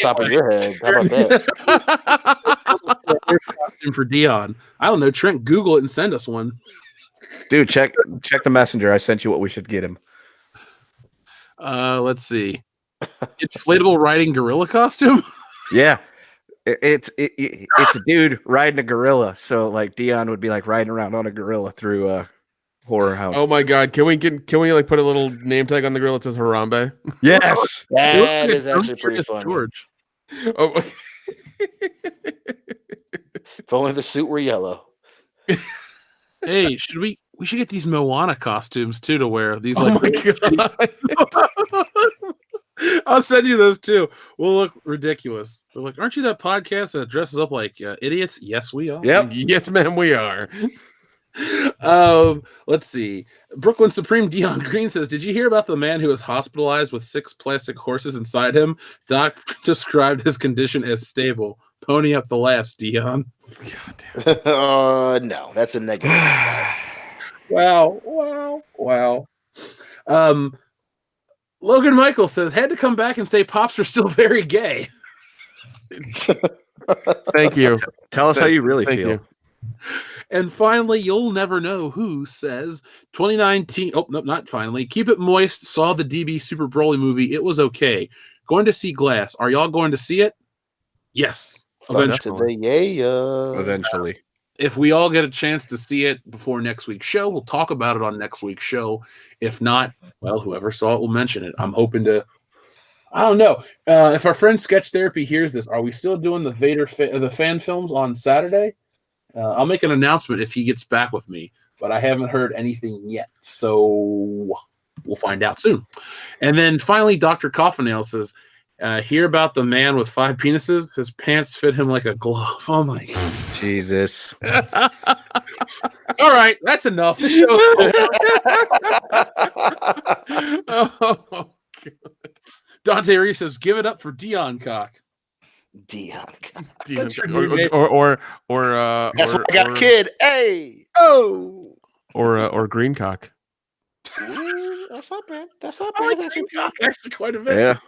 head. How about that? Costume for Dion. I don't know. Trent, Google it and send us one. Dude, check the messenger. I sent you what we should get him. Let's see. Inflatable riding gorilla costume. Yeah. It's a dude riding a gorilla, so like Dion would be like riding around on a gorilla through a horror house. Oh my god, can we like put a little name tag on the gorilla that says Harambe? Yes, that is actually pretty funny. George. Oh, if only the suit were yellow. Hey, we should get these Moana costumes too to wear. These oh my god. I'll send you those too. We'll look ridiculous. They're like, aren't you that podcast that dresses up like idiots? Yes, we are. Yep. Yes, ma'am, we are. Let's see. Brooklyn Supreme Dion Green says, did you hear about the man who was hospitalized with 6 plastic horses inside him? Doc described his condition as stable. Pony up the laughs, Dion. God damn. No, that's a negative. Wow. Logan Michael says, had to come back and say pops are still very gay. Thank you. Tell us how you really feel. You. And finally, you'll never know who says 2019. Oh, no, not finally. Keep it moist. Saw the DB Super Broly movie. It was okay. Going to see Glass. Are y'all going to see it? Yes. Eventually. Eventually. If we all get a chance to see it before next week's show, we'll talk about it on next week's show. If not, well, whoever saw it will mention it. I'm hoping to. I don't know. If our friend Sketch Therapy hears this, are we still doing the the fan films on Saturday? I'll make an announcement if he gets back with me, but I haven't heard anything yet. So we'll find out soon. And then finally, Dr. Coffinail says, hear about the man with 5 penises? His pants fit him like a glove. Oh my God. Jesus. All right, that's enough. The show's Oh, God. Dante Reese says, give it up for Dion Cock. Dion. That's your Or That's why I got a kid. Hey. Oh. Or Greencock. Ooh, that's not bad. That's not I bad. like That's Green Cock actually quite a bit. Yeah.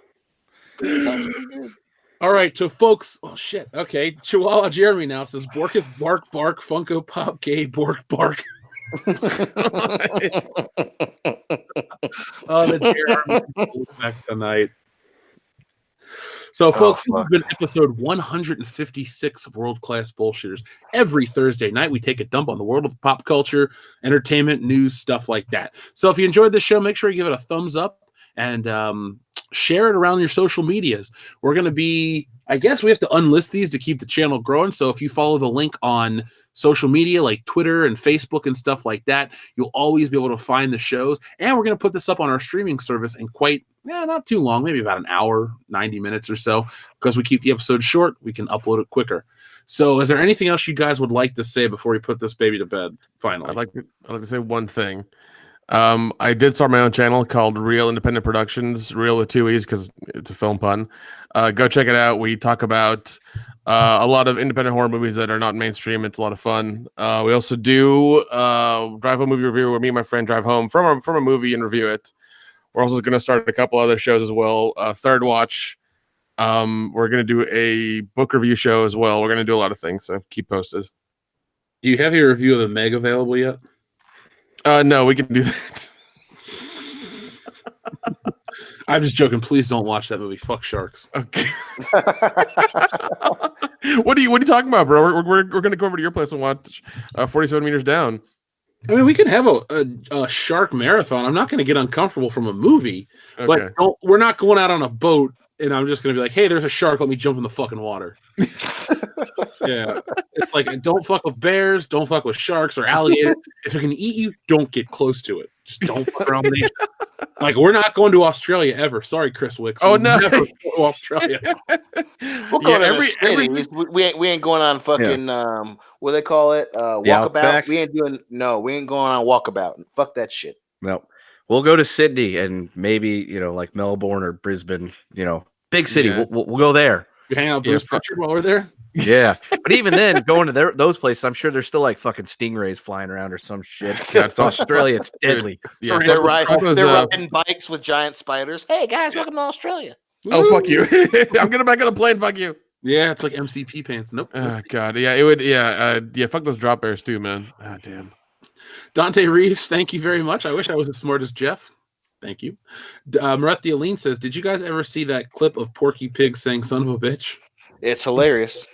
All right, so folks, oh shit. Okay, Chihuahua Jeremy now says Borkus bark bark Funko Pop gay bork bark. Oh, the Jeremy back tonight. So, folks, this has been episode 156 of World Class Bullshitters. Every Thursday night, we take a dump on the world of pop culture, entertainment, news, stuff like that. So, if you enjoyed this show, make sure you give it a thumbs up and share it around your social medias. We're going to be, I guess we have to unlist these to keep the channel growing. So if you follow the link on social media like Twitter and Facebook and stuff like that, you'll always be able to find the shows. And we're going to put this up on our streaming service in not too long, maybe about an hour, 90 minutes or so. Because we keep the episode short, we can upload it quicker. So is there anything else you guys would like to say before we put this baby to bed, finally? I'd like to say one thing. I did start my own channel called Real Independent Productions, Real with 2 E's because it's a film pun. Go check it out. We talk about a lot of independent horror movies that are not mainstream. It's a lot of fun. We also do drive home movie review where me and my friend drive home from a movie and review it. We're also going to start a couple other shows as well. Third Watch. We're going to do a book review show as well. We're going to do a lot of things, so keep posted. Do you have your review of The Meg available yet? No, we can do that. I'm just joking. Please don't watch that movie. Fuck sharks. Okay. What are you talking about, bro? We're gonna go over to your place and watch 47 Meters Down. I mean, we can have a shark marathon. I'm not going to get uncomfortable from a movie, but we're not going out on a boat and I'm just going to be like, hey, there's a shark. Let me jump in the fucking water. Yeah. It's like, don't fuck with bears. Don't fuck with sharks or alligators. If it can eat you, don't get close to it. Just don't fuck around nature. Like, we're not going to Australia ever. Sorry, Chris Wicks. Oh, no. Never go to Australia. We'll go to the cities. We ain't going on fucking, what do they call it? Walkabout. We ain't going on walkabout. Fuck that shit. No. We'll go to Sydney and maybe, like Melbourne or Brisbane, big city. Yeah. We'll go there. You hang out with Bruce Pritchard while we're there? Yeah. But even then, going to those places, I'm sure there's still like fucking stingrays flying around or some shit. Yeah, it's Australia. It's deadly. Yeah, they're riding bikes with giant spiders. Hey, guys, welcome to Australia. Oh, fuck you. I'm getting back on the plane. Fuck you. Yeah, it's like MCP pants. Nope. Oh, God. Yeah, it would. Yeah. Fuck those drop bears too, man. Ah, damn. Dante Reeves, thank you very much. I wish I was as smart as Jeff. Thank you. Marathi Aline says, did you guys ever see that clip of Porky Pig saying son of a bitch? It's hilarious.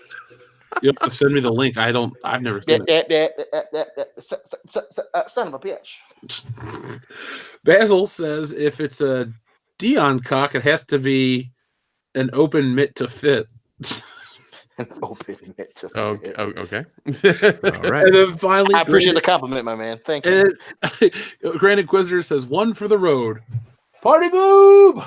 You have to send me the link. I've never seen it. Son of a bitch. Basil says, if it's a Dion cock, it has to be an open mitt to fit. An open mitt to fit. Okay. All right. And then finally, I appreciate the compliment, my man. Thank you. Grand Inquisitor says, one for the road. Party boob!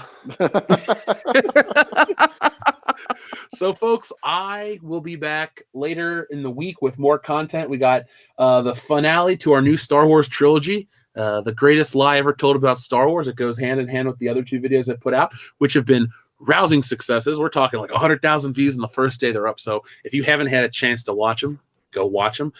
So, folks, I will be back later in the week with more content. We got the finale to our new Star Wars trilogy, the greatest lie ever told about Star Wars. It goes hand in hand with the other two videos I put out, which have been rousing successes. We're talking like 100,000 views in the first day they're up. So if you haven't had a chance to watch them, go watch them.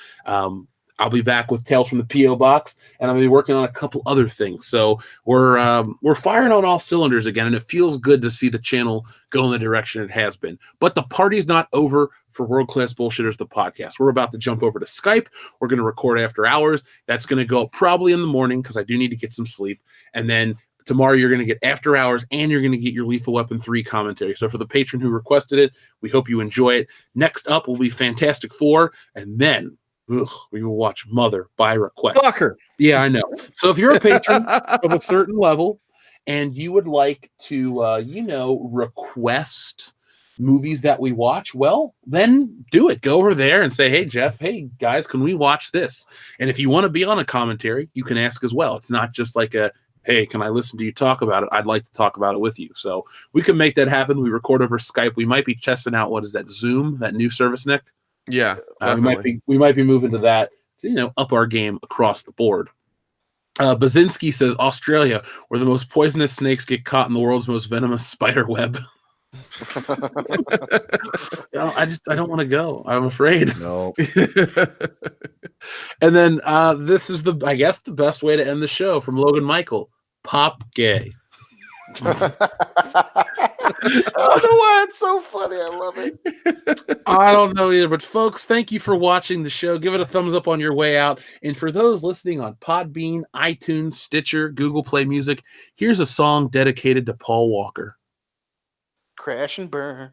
I'll be back with Tales from the P.O. Box, and I'll be working on a couple other things. So we're firing on all cylinders again, and it feels good to see the channel go in the direction it has been. But the party's not over for World Class Bullshitters, the podcast. We're about to jump over to Skype. We're going to record after hours. That's going to go up probably in the morning because I do need to get some sleep. And then tomorrow you're going to get after hours, and you're going to get your Lethal Weapon 3 commentary. So for the patron who requested it, we hope you enjoy it. Next up will be Fantastic Four, and then we will watch Mother by request. Fucker. Yeah, I know. So if you're a patron of a certain level and you would like to, request movies that we watch, well, then do it. Go over there and say, hey, Jeff, hey, guys, can we watch this? And if you want to be on a commentary, you can ask as well. It's not just like hey, can I listen to you talk about it? I'd like to talk about it with you. So we can make that happen. We record over Skype. We might be testing out, what is that, Zoom, that new service, Nick? Yeah, we might be moving to that to up our game across the board. Bazinski says Australia, where the most poisonous snakes get caught in the world's most venomous spider web. I don't want to go. I'm afraid. No. And then this is the best way to end the show from Logan Michael. Pop gay. I don't know why it's so funny. I love it. I don't know either, but folks, thank you for watching the show. Give it a thumbs up on your way out. And for those listening on Podbean, iTunes, Stitcher, Google Play Music, here's a song dedicated to Paul Walker. Crash and burn.